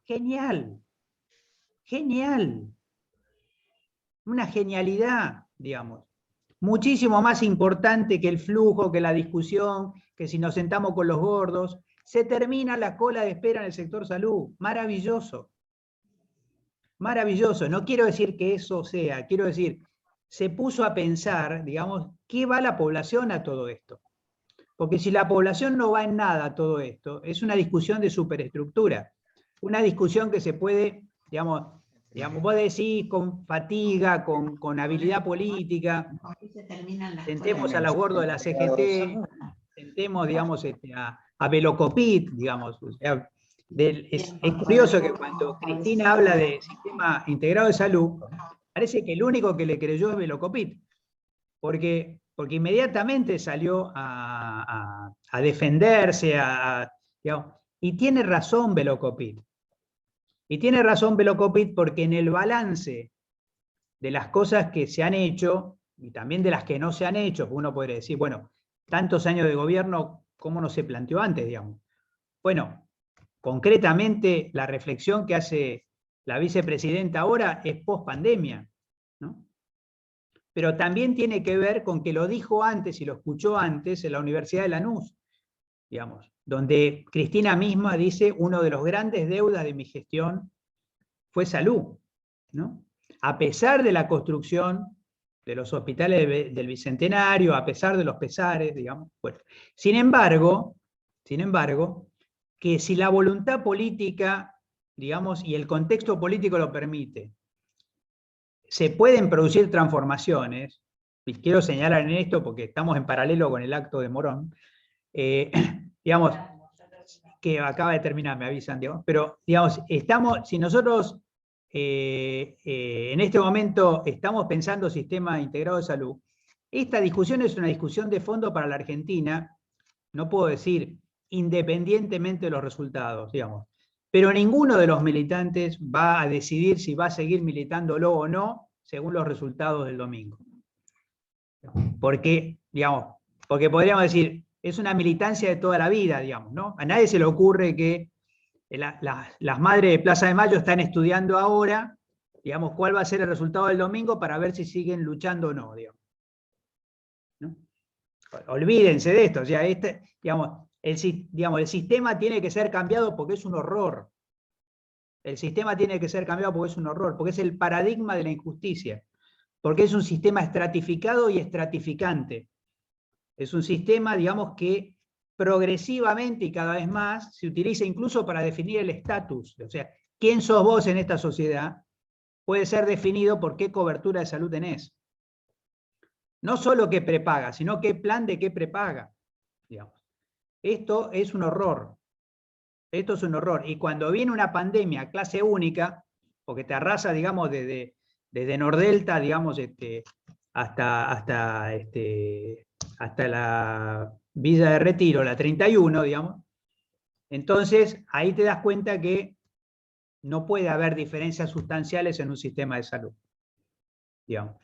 Genial, genial, una genialidad, digamos. Muchísimo más importante que el flujo, que la discusión, que si nos sentamos con los gordos. Se termina la cola de espera en el sector salud. Maravilloso. Maravilloso. No quiero decir que eso sea, quiero decir, se puso a pensar, digamos, ¿qué va la población a todo esto? Porque si la población no va en nada a todo esto, es una discusión de superestructura. Una discusión que se puede, digamos, vos decís con fatiga, con habilidad política, sentemos a los gordos de la CGT, sentemos, digamos, a Velocopit, digamos. O sea, es curioso que cuando Cristina habla de sistema integrado de salud, parece que el único que le creyó es Velocopit, porque inmediatamente salió a defenderse, digamos, y tiene razón Velocopit. Y tiene razón Velocopit porque en el balance de las cosas que se han hecho, y también de las que no se han hecho, uno podría decir, bueno, tantos años de gobierno, ¿cómo no se planteó antes, digamos? Bueno, concretamente la reflexión que hace la vicepresidenta ahora es post pandemia, ¿no? Pero también tiene que ver con que lo dijo antes y lo escuchó antes en la Universidad de Lanús, digamos, donde Cristina misma dice, uno de los grandes deudas de mi gestión fue salud, ¿no? A pesar de la construcción de los hospitales del Bicentenario, a pesar de los pesares, digamos, bueno. Sin embargo, que si la voluntad política, digamos, y el contexto político lo permite, se pueden producir transformaciones, y quiero señalar en esto porque estamos en paralelo con el acto de Morón, digamos, que acaba de terminar, me avisan, digamos, pero digamos, si nosotros en este momento estamos pensando sistema integrado de salud, esta discusión es una discusión de fondo para la Argentina, no puedo decir independientemente de los resultados, digamos, pero ninguno de los militantes va a decidir si va a seguir militándolo o no según los resultados del domingo. Porque podríamos decir, es una militancia de toda la vida, digamos, ¿no? A nadie se le ocurre que las madres de Plaza de Mayo están estudiando ahora, digamos, cuál va a ser el resultado del domingo para ver si siguen luchando o no, digamos. ¿No? Olvídense de esto, o sea, el sistema tiene que ser cambiado porque es un horror. El sistema tiene que ser cambiado porque es un horror, porque es el paradigma de la injusticia, porque es un sistema estratificado y estratificante. Es un sistema, digamos, que progresivamente y cada vez más se utiliza incluso para definir el estatus. O sea, quién sos vos en esta sociedad puede ser definido por qué cobertura de salud tenés. No solo qué prepaga, sino qué plan de qué prepaga. Digamos. Esto es un horror. Esto es un horror. Y cuando viene una pandemia clase única, porque te arrasa, digamos, desde Nordelta, digamos, hasta la Villa de Retiro, la 31, digamos, entonces ahí te das cuenta que no puede haber diferencias sustanciales en un sistema de salud. Digamos.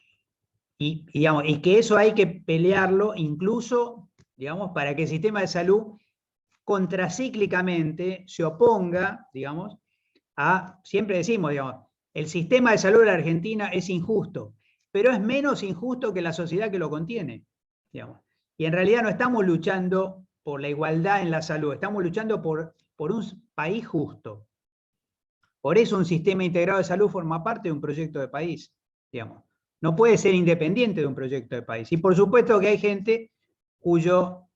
Y que eso hay que pelearlo incluso, digamos, para que el sistema de salud contracíclicamente se oponga, digamos, siempre decimos, digamos, el sistema de salud de la Argentina es injusto, pero es menos injusto que la sociedad que lo contiene, digamos. Y en realidad no estamos luchando por la igualdad en la salud, estamos luchando por un país justo. Por eso un sistema integrado de salud forma parte de un proyecto de país, digamos. No puede ser independiente de un proyecto de país. Y por supuesto que hay gente cuyo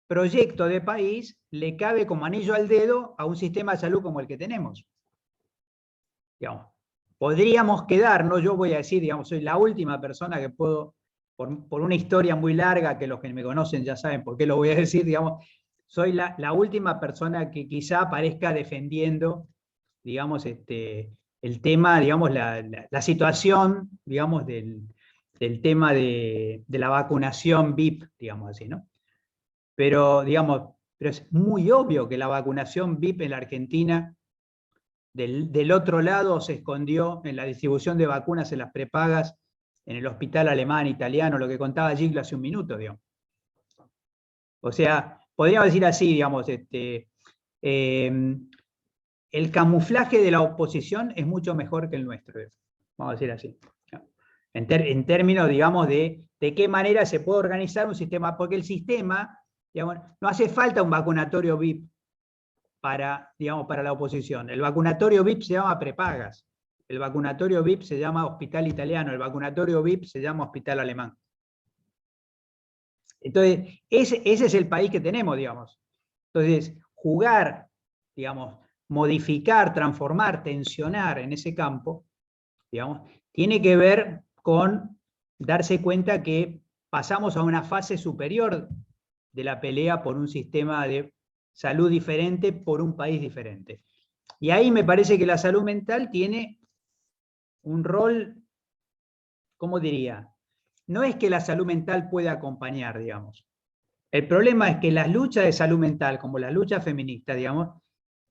proyecto de país le cabe como anillo al dedo a un sistema de salud como el que tenemos. Digamos. podríamos quedarnos, yo voy a decir, digamos, soy la última persona que puedo, por una historia muy larga, que los que me conocen ya saben por qué lo voy a decir, digamos, soy la última persona que quizá aparezca defendiendo, digamos, el tema, digamos, la situación, digamos, del tema de la vacunación VIP, digamos así, ¿no? Pero, digamos, pero es muy obvio que la vacunación VIP en la Argentina, del otro lado se escondió en la distribución de vacunas en las prepagas, en el hospital alemán, italiano, lo que contaba Giglo hace un minuto, digamos. O sea, podríamos decir así, digamos, el camuflaje de la oposición es mucho mejor que el nuestro, vamos a decir así. En términos, digamos, de qué manera se puede organizar un sistema, porque el sistema, digamos, no hace falta un vacunatorio VIP para, digamos, para la oposición. El vacunatorio VIP se llama prepagas, el vacunatorio VIP se llama hospital italiano, el vacunatorio VIP se llama hospital alemán. Entonces, ese es el país que tenemos, digamos. Entonces, jugar, digamos, modificar, transformar, tensionar en ese campo, digamos, tiene que ver con darse cuenta que pasamos a una fase superior de la pelea por un sistema de salud diferente, por un país diferente. Y ahí me parece que la salud mental tiene un rol, ¿cómo diría? No es que la salud mental pueda acompañar, digamos. El problema es que las luchas de salud mental, como las luchas feministas, digamos,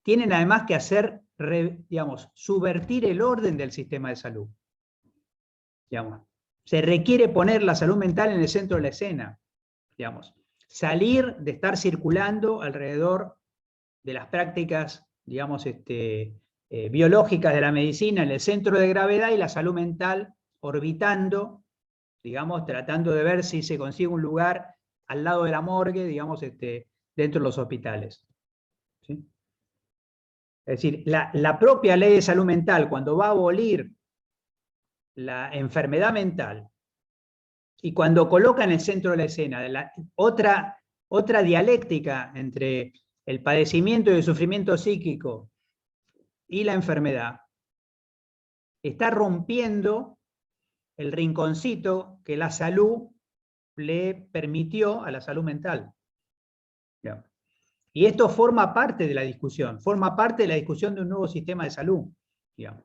tienen además que hacer, digamos, subvertir el orden del sistema de salud. Digamos. Se requiere poner la salud mental en el centro de la escena, digamos. Salir de estar circulando alrededor de las prácticas, digamos, biológicas de la medicina en el centro de gravedad y la salud mental orbitando, digamos, tratando de ver si se consigue un lugar al lado de la morgue, digamos, dentro de los hospitales. ¿Sí? Es decir, la propia ley de salud mental, cuando va a abolir la enfermedad mental y cuando coloca en el centro de la escena otra dialéctica entre el padecimiento y el sufrimiento psíquico y la enfermedad, está rompiendo el rinconcito que la salud le permitió a la salud mental. Digamos. Y esto forma parte de la discusión, forma parte de la discusión de un nuevo sistema de salud, digamos.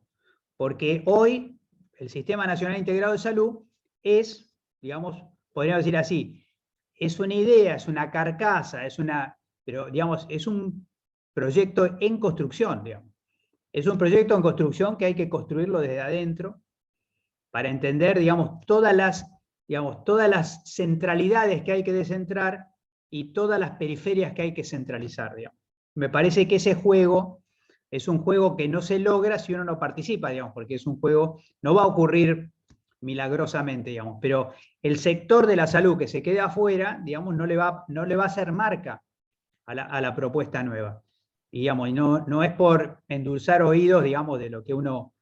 Porque hoy el Sistema Nacional Integrado de Salud es, digamos, podríamos decir así, es una idea, es una carcasa, pero digamos, es un proyecto en construcción, digamos. Es un proyecto en construcción que hay que construirlo desde adentro para entender, digamos, todas las centralidades que hay que descentrar y todas las periferias que hay que centralizar, digamos. Me parece que ese juego es un juego que no se logra si uno no participa, digamos, porque es un juego, no va a ocurrir milagrosamente, digamos, pero el sector de la salud que se quede afuera, digamos, no le va a hacer marca a la propuesta nueva. Y, digamos, y no es por endulzar oídos, digamos, de lo que uno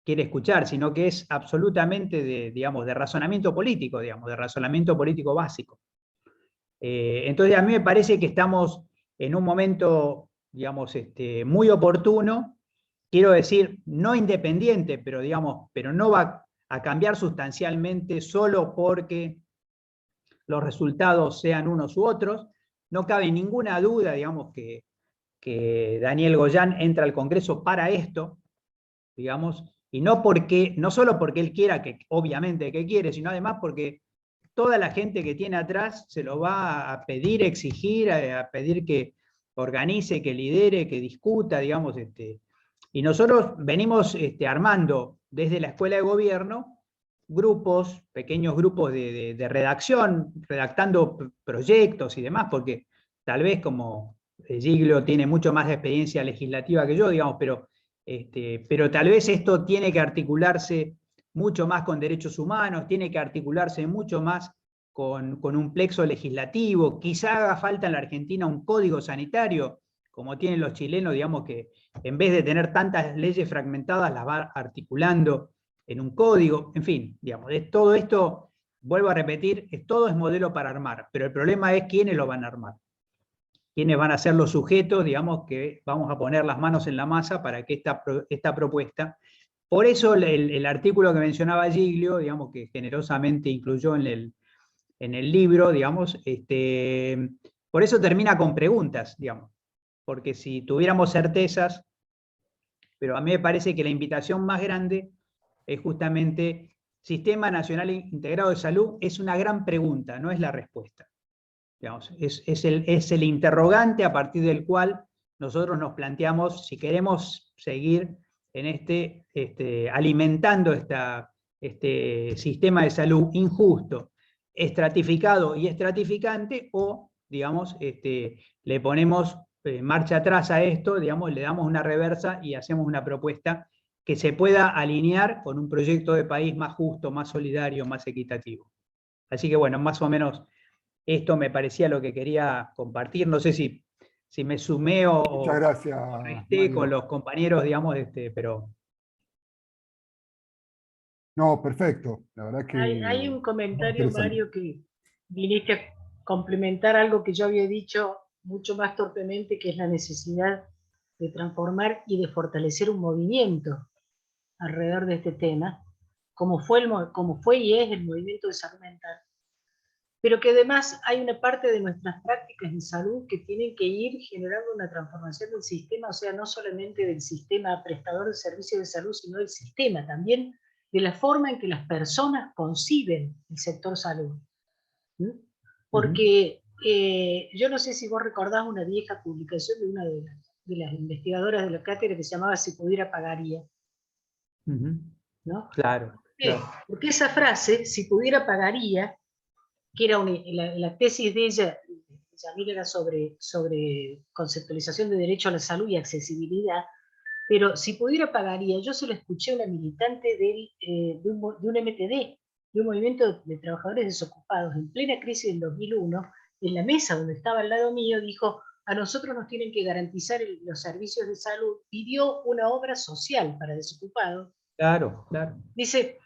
quiere escuchar, sino que es absolutamente de razonamiento político, digamos, de razonamiento político básico. Entonces a mí me parece que estamos en un momento, digamos, muy oportuno, quiero decir, no independiente, pero, digamos, pero no va a cambiar sustancialmente solo porque los resultados sean unos u otros. No cabe ninguna duda, digamos, que Daniel Goyán entra al Congreso para esto, digamos, y no solo porque él quiera, que obviamente que quiere, sino además porque toda la gente que tiene atrás se lo va a pedir, exigir, a pedir que organice, que lidere, que discuta, digamos. Y nosotros venimos armando desde la Escuela de Gobierno grupos, pequeños grupos de redacción, redactando proyectos y demás, porque tal vez como Giglio tiene mucho más experiencia legislativa que yo, digamos, pero tal vez esto tiene que articularse mucho más con derechos humanos, tiene que articularse mucho más con un plexo legislativo, quizá haga falta en la Argentina un código sanitario, como tienen los chilenos, digamos, que en vez de tener tantas leyes fragmentadas, las va articulando en un código, en fin, digamos, de todo esto, vuelvo a repetir, todo es modelo para armar, pero el problema es quiénes lo van a armar. Quiénes van a ser los sujetos, digamos, que vamos a poner las manos en la masa para que esta propuesta por eso el artículo que mencionaba Giglio, digamos, que generosamente incluyó en el libro, digamos, por eso termina con preguntas, digamos, porque si tuviéramos certezas, pero a mí me parece que la invitación más grande es justamente Sistema Nacional Integrado de Salud, es una gran pregunta, no es la respuesta. Digamos, es el interrogante a partir del cual nosotros nos planteamos si queremos seguir en alimentando este sistema de salud injusto, estratificado y estratificante, o, digamos, le ponemos marcha atrás a esto, digamos, le damos una reversa y hacemos una propuesta que se pueda alinear con un proyecto de país más justo, más solidario, más equitativo. Así que bueno, más o menos esto me parecía lo que quería compartir. No sé si me sumé Muchas gracias, o resté con Mario. los compañeros, digamos, pero... No, perfecto. La verdad Hay que un muy comentario, interesante. Mario, que viniste a complementar algo que yo había dicho mucho más torpemente, que es la necesidad de transformar y de fortalecer un movimiento alrededor de este tema, como fue y es el movimiento de salud mental, pero que además hay una parte de nuestras prácticas en salud que tienen que ir generando una transformación del sistema, o sea, no solamente del sistema prestador de servicios de salud, sino del sistema también, de la forma en que las personas conciben el sector salud. ¿Mm? Porque yo no sé si vos recordás una vieja publicación de una de las investigadoras de la cátedra que se llamaba Si pudiera pagaría, ¿no? Claro, claro. Porque esa frase, si pudiera pagaría, que era la tesis de ella, Yamil, era sobre conceptualización de derecho a la salud y accesibilidad, pero si pudiera pagaría, yo se lo escuché a una militante de un MTD, de un movimiento de trabajadores desocupados, en plena crisis del 2001, en la mesa donde estaba al lado mío, dijo, a nosotros nos tienen que garantizar los servicios de salud, pidió una obra social para desocupados. Claro, claro. Dice,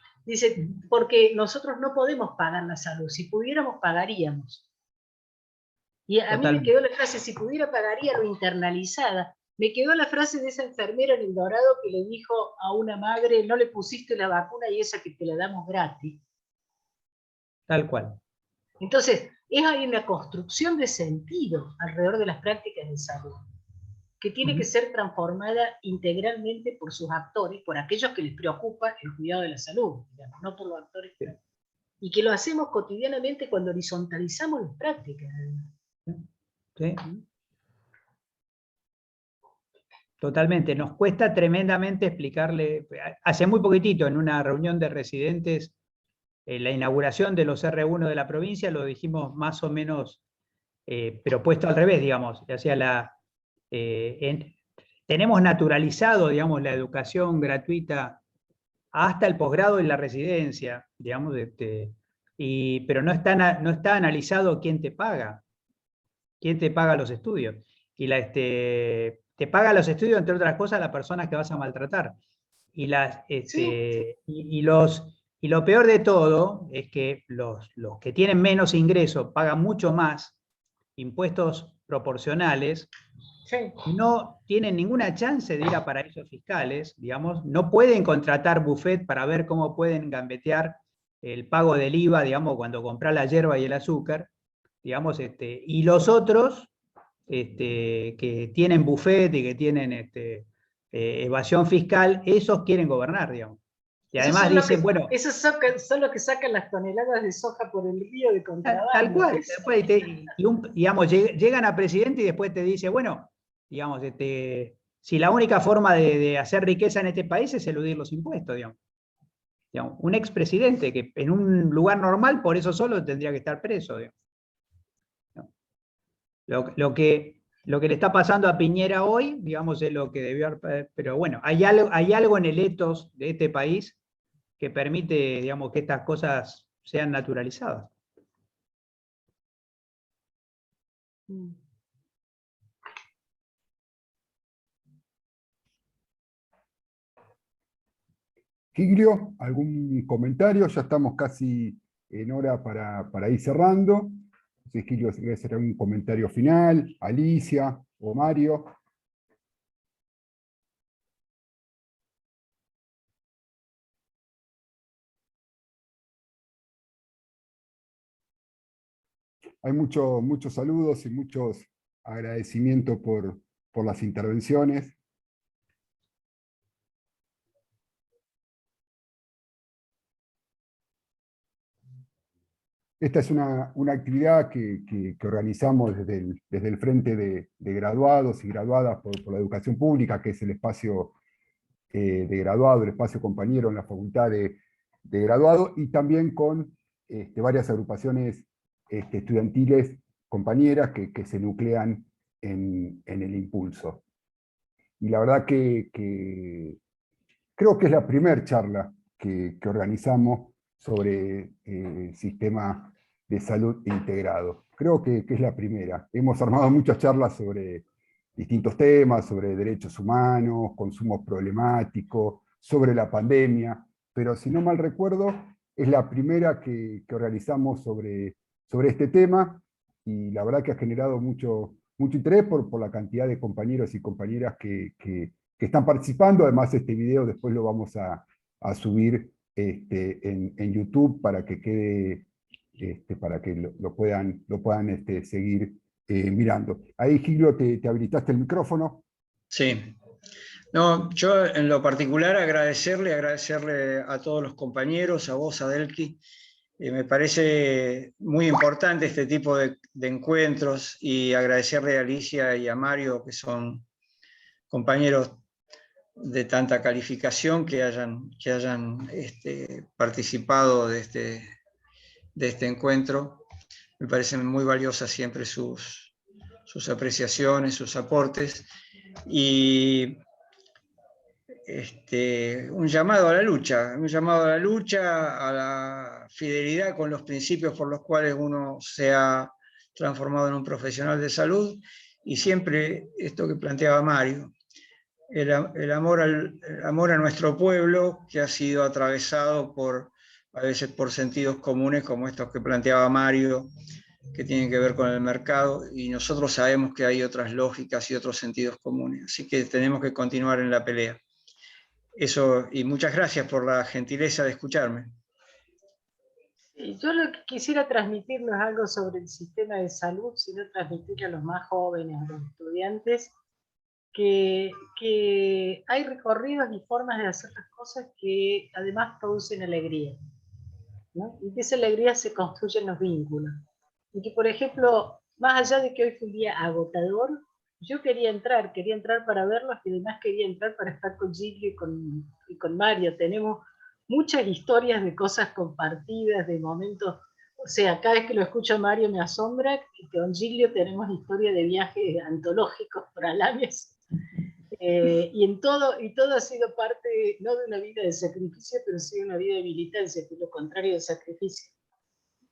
porque nosotros no podemos pagar la salud, si pudiéramos pagaríamos. Y a mí me Totalmente. quedó la frase, si pudiera pagaría lo internalizada. Me quedó la frase de esa enfermera en El Dorado que le dijo a una madre, no le pusiste la vacuna y esa que te la damos gratis. Tal cual. Entonces, hay una construcción de sentido alrededor de las prácticas de salud, que tiene que ser transformada integralmente por sus actores, por aquellos que les preocupa el cuidado de la salud, digamos, no por los actores. Sí. Y que lo hacemos cotidianamente cuando horizontalizamos las prácticas. Sí. Totalmente. Nos cuesta tremendamente explicarle. Hace muy poquitito, en una reunión de residentes, la inauguración de los R1 de la provincia, lo dijimos más o menos, pero puesto al revés, digamos. O sea, tenemos naturalizado, digamos, la educación gratuita hasta el posgrado y la residencia, digamos, pero no está analizado quién te paga los estudios. Y te paga los estudios, entre otras cosas, las personas que vas a maltratar. Y lo peor de todo es que los que tienen menos ingresos pagan mucho más impuestos proporcionales, Sí. no tienen ninguna chance de ir a paraísos fiscales, digamos, no pueden contratar buffet para ver cómo pueden gambetear el pago del IVA, digamos, cuando compras la hierba y el azúcar, digamos, y los otros que tienen buffet y que tienen evasión fiscal, esos quieren gobernar, digamos. Y Esos además son dicen, bueno, esos son los que sacan las toneladas de soja por el río de contrabando. tal cual, después digamos, llegan a presidente y después te dice, bueno, digamos, si la única forma de hacer riqueza en este país es eludir los impuestos, digamos. Un expresidente que en un lugar normal por eso solo tendría que estar preso, digamos. Lo que le está pasando a Piñera hoy, digamos, es lo que debió haber, pero bueno, hay algo en el ethos de este país que permite, digamos, que estas cosas sean naturalizadas. Giglio, ¿algún comentario? Ya estamos casi en hora para ir cerrando. Si Giglio quiere hacer algún comentario final, Alicia o Mario. hay muchos saludos y muchos agradecimientos por las intervenciones. Esta es una actividad que organizamos desde el Frente de Graduados y Graduadas por la Educación Pública, que es el espacio de graduado, el espacio compañero en la Facultad de Graduado, y también con varias agrupaciones estudiantiles compañeras que se nuclean en el Impulso. Y la verdad que creo que es la primera charla que organizamos sobre sistema de salud integrado. Creo que es la primera. Hemos armado muchas charlas sobre distintos temas, sobre derechos humanos, consumos problemáticos, sobre la pandemia, pero si no mal recuerdo, es la primera que organizamos sobre este tema, y la verdad que ha generado mucho interés por la cantidad de compañeros y compañeras que están participando. Además, este video después lo vamos a subir en YouTube para que quede, para que lo puedan seguir mirando. Ahí, Giglio, te habilitaste el micrófono. Sí. No, yo en lo particular agradecerle a todos los compañeros, a vos, Adelki. Me parece muy importante este tipo de encuentros, y agradecerle a Alicia y a Mario, que son compañeros de tanta calificación, que hayan participado de este encuentro. Me parecen muy valiosas siempre sus apreciaciones, sus aportes, y un llamado a la lucha, a la fidelidad con los principios por los cuales uno se ha transformado en un profesional de salud, y siempre esto que planteaba Mario, el amor a nuestro pueblo, que ha sido atravesado a veces por sentidos comunes como estos que planteaba Mario, que tienen que ver con el mercado, y nosotros sabemos que hay otras lógicas y otros sentidos comunes, así que tenemos que continuar en la pelea. Eso, y muchas gracias por la gentileza de escucharme. Yo lo que quisiera transmitir no es algo sobre el sistema de salud, sino transmitirle a los más jóvenes, a los estudiantes, que hay recorridos y formas de hacer las cosas que además producen alegría, ¿no? Y que esa alegría se construye en los vínculos. Y que, por ejemplo, más allá de que hoy fue un día agotador, yo quería entrar para verlos, y además quería entrar para estar con Giglio y con Mario. Tenemos muchas historias de cosas compartidas, de momentos. O sea, cada vez que lo escucho a Mario me asombra, que con Giglio tenemos historia de viajes antológicos por Alames. Y todo ha sido parte, no de una vida de sacrificio, pero sí de una vida de militancia, que es lo contrario de sacrificio.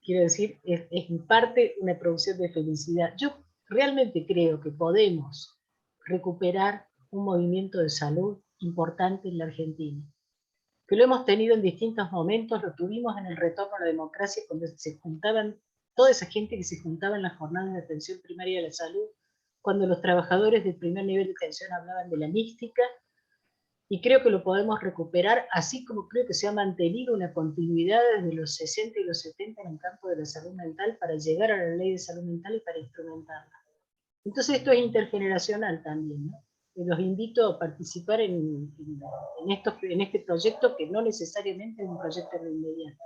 Quiero decir, es en parte una producción de felicidad. Yo realmente creo que podemos recuperar un movimiento de salud importante en la Argentina, que lo hemos tenido en distintos momentos. Lo tuvimos en el retorno a la democracia, cuando se juntaban toda esa gente que se juntaba en las jornadas de atención primaria de la salud, cuando los trabajadores del primer nivel de atención hablaban de la mística, y creo que lo podemos recuperar, así como creo que se ha mantenido una continuidad desde los 60 y los 70 en el campo de la salud mental, para llegar a la ley de salud mental y para instrumentarla. Entonces esto es intergeneracional también, ¿no? Y los invito a participar en este proyecto, que no necesariamente es un proyecto de inmediato.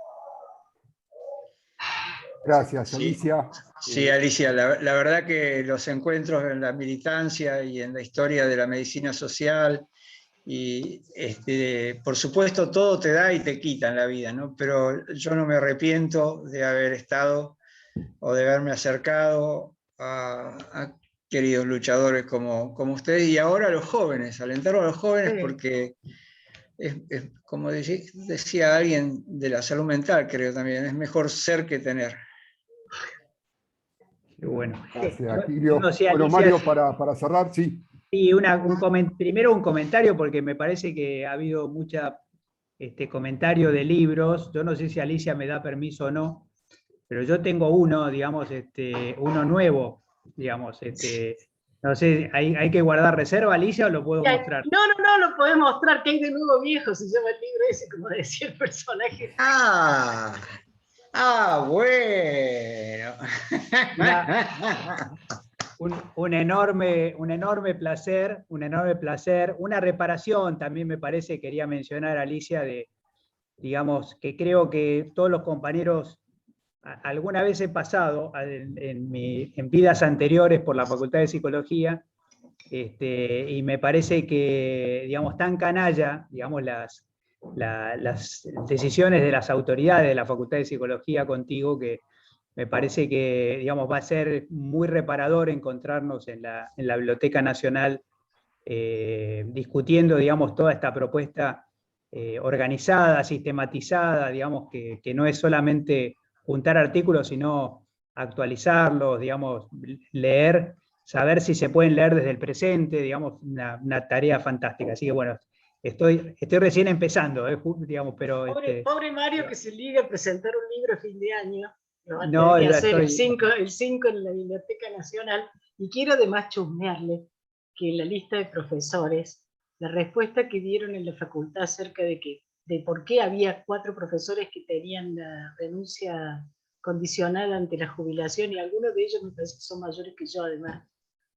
Gracias, Alicia. Sí, Alicia, la verdad que los encuentros en la militancia y en la historia de la medicina social, y por supuesto todo te da y te quita en la vida, ¿no? Pero yo no me arrepiento de haber estado o de haberme acercado a queridos luchadores como ustedes, y ahora a los jóvenes, alentarlo a los jóvenes, sí. Porque es como decía alguien de la salud mental, creo también, es mejor ser que tener. Bueno, gracias, Giglio. No sé, bueno, Alicia, Mario, para cerrar, sí. Sí, primero un comentario, porque me parece que ha habido mucha comentario de libros. Yo no sé si Alicia me da permiso o no, pero yo tengo uno, digamos, uno nuevo, digamos, no sé, ¿hay que guardar reserva, Alicia, o lo puedo mostrar? No, lo podés mostrar, que hay de nuevo viejo, se llama el libro ese, como decía el personaje. Bueno. Un enorme placer, una reparación también me parece, quería mencionar, Alicia, digamos, que creo que todos los compañeros, alguna vez he pasado en vidas anteriores por la Facultad de Psicología, y me parece que, digamos, tan canalla, digamos, las decisiones de las autoridades de la Facultad de Psicología contigo, que me parece que, digamos, va a ser muy reparador encontrarnos en la Biblioteca Nacional discutiendo, digamos, toda esta propuesta organizada, sistematizada, digamos, que no es solamente juntar artículos, sino actualizarlos, digamos, leer, saber si se pueden leer desde el presente, digamos, una tarea fantástica. Así que bueno, estoy recién empezando, digamos, pero... Pobre Mario, que se liga a presentar un libro a fin de año. Lo va a No, tener que hacer estoy... el 5 en la Biblioteca Nacional. Y quiero además chusmearle que en la lista de profesores, la respuesta que dieron en la facultad acerca de por qué había 4 profesores que tenían la renuncia condicional ante la jubilación, y algunos de ellos me parece que son mayores que yo además,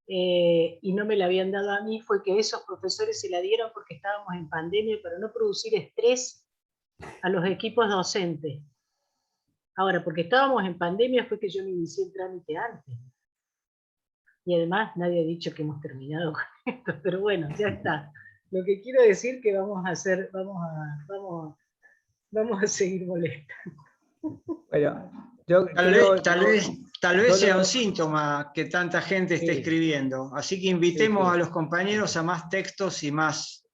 y no me la habían dado a mí, fue que esos profesores se la dieron porque estábamos en pandemia para no producir estrés a los equipos docentes. Ahora, porque estábamos en pandemia fue que yo me inicié el trámite antes. Y además nadie ha dicho que hemos terminado con esto, pero bueno, ya está. Lo que quiero decir que vamos a seguir molestando. Bueno, yo tal vez sea un síntoma que tanta gente esté escribiendo. Así que invitemos a los compañeros a más textos y más.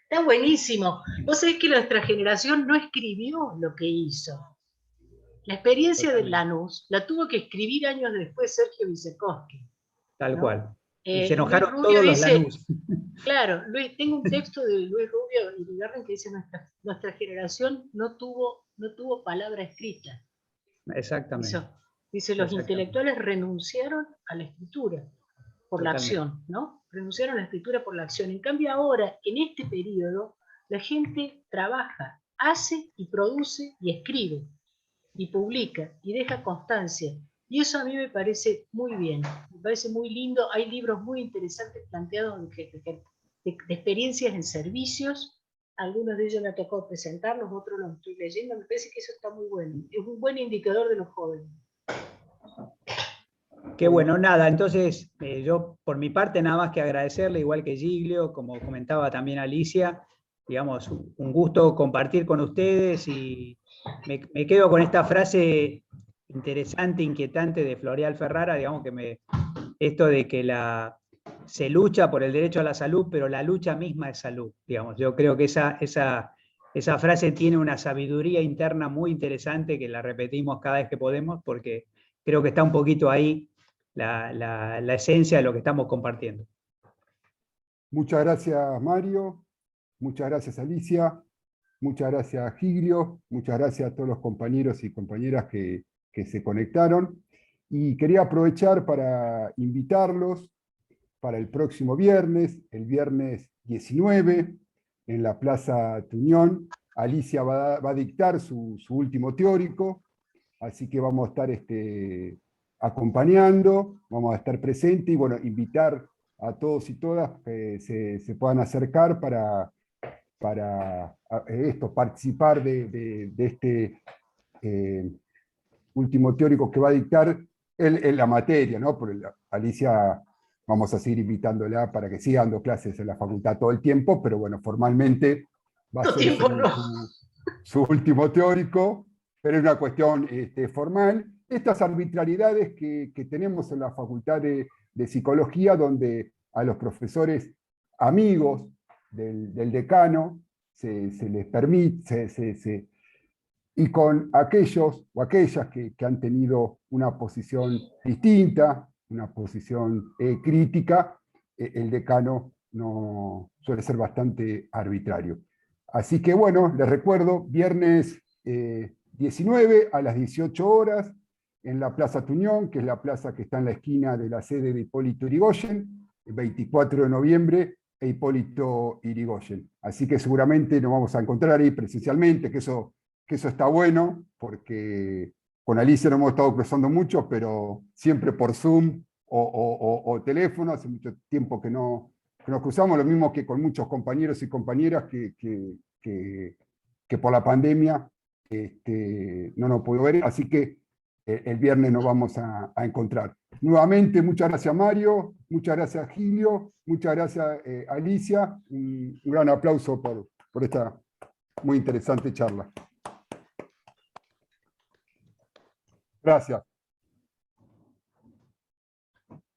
Está buenísimo. Vos sabés que nuestra generación no escribió lo que hizo. La experiencia del Lanús la tuvo que escribir años después Sergio Vysotsky. Tal ¿no? cual. Y se enojaron Luis Rubio todos dice, los Lanús. Claro, tengo un texto de Luis Rubio y Iribarren que dice nuestra generación no tuvo palabra escrita. Exactamente. Dice los intelectuales renunciaron a la escritura por la acción, ¿no? Renunciaron a la escritura por la acción. En cambio ahora, en este periodo, la gente trabaja, hace y produce y escribe y publica y deja constancia. Y eso a mí me parece muy bien, me parece muy lindo. Hay libros muy interesantes planteados de experiencias en servicios. Algunos de ellos me ha tocado presentarlos, otros los estoy leyendo. Me parece que eso está muy bueno. Es un buen indicador de los jóvenes. Qué bueno, nada, entonces yo por mi parte nada más que agradecerle, igual que Giglio, como comentaba también Alicia, digamos, un gusto compartir con ustedes, y me quedo con esta frase interesante, inquietante de Floreal Ferrara, digamos, esto de que se lucha por el derecho a la salud, pero la lucha misma es salud, digamos. Yo creo que esa frase tiene una sabiduría interna muy interesante, que la repetimos cada vez que podemos, porque creo que está un poquito ahí la esencia de lo que estamos compartiendo. Muchas gracias, Mario. Muchas gracias, Alicia. Muchas gracias, Giglio. Muchas gracias a todos los compañeros y compañeras que se conectaron. Y quería aprovechar para invitarlos para el próximo viernes, el viernes 19, en la Plaza Tuñón. Alicia va a dictar su último teórico, así que vamos a estar acompañando, vamos a estar presentes y bueno, invitar a todos y todas que se puedan acercar para participar de este último teórico que va a dictar en la materia, ¿no? Alicia vamos a seguir invitándola para que siga dando clases en la facultad todo el tiempo, pero bueno, formalmente va a ser su último teórico, pero es una cuestión formal. Estas arbitrariedades que tenemos en la Facultad de Psicología, donde a los profesores amigos del decano se les permite, y con aquellos o aquellas que han tenido una posición distinta, una posición crítica, el decano no suele ser bastante arbitrario. Así que bueno, les recuerdo, viernes 19 a las 18 horas, en la Plaza Tuñón, que es la plaza que está en la esquina de la sede de Hipólito Yrigoyen, el 24 de noviembre, e Hipólito Yrigoyen. Así que seguramente nos vamos a encontrar ahí presencialmente, que eso está bueno, porque Con Alicia no hemos estado cruzando mucho, pero siempre por Zoom o teléfono. Hace mucho tiempo que nos cruzamos, lo mismo que con muchos compañeros y compañeras que por la pandemia no nos pudo ver. Así que el viernes nos vamos a encontrar. Nuevamente, muchas gracias Mario, muchas gracias Gilio, muchas gracias Alicia. Un gran aplauso por esta muy interesante charla. Gracias.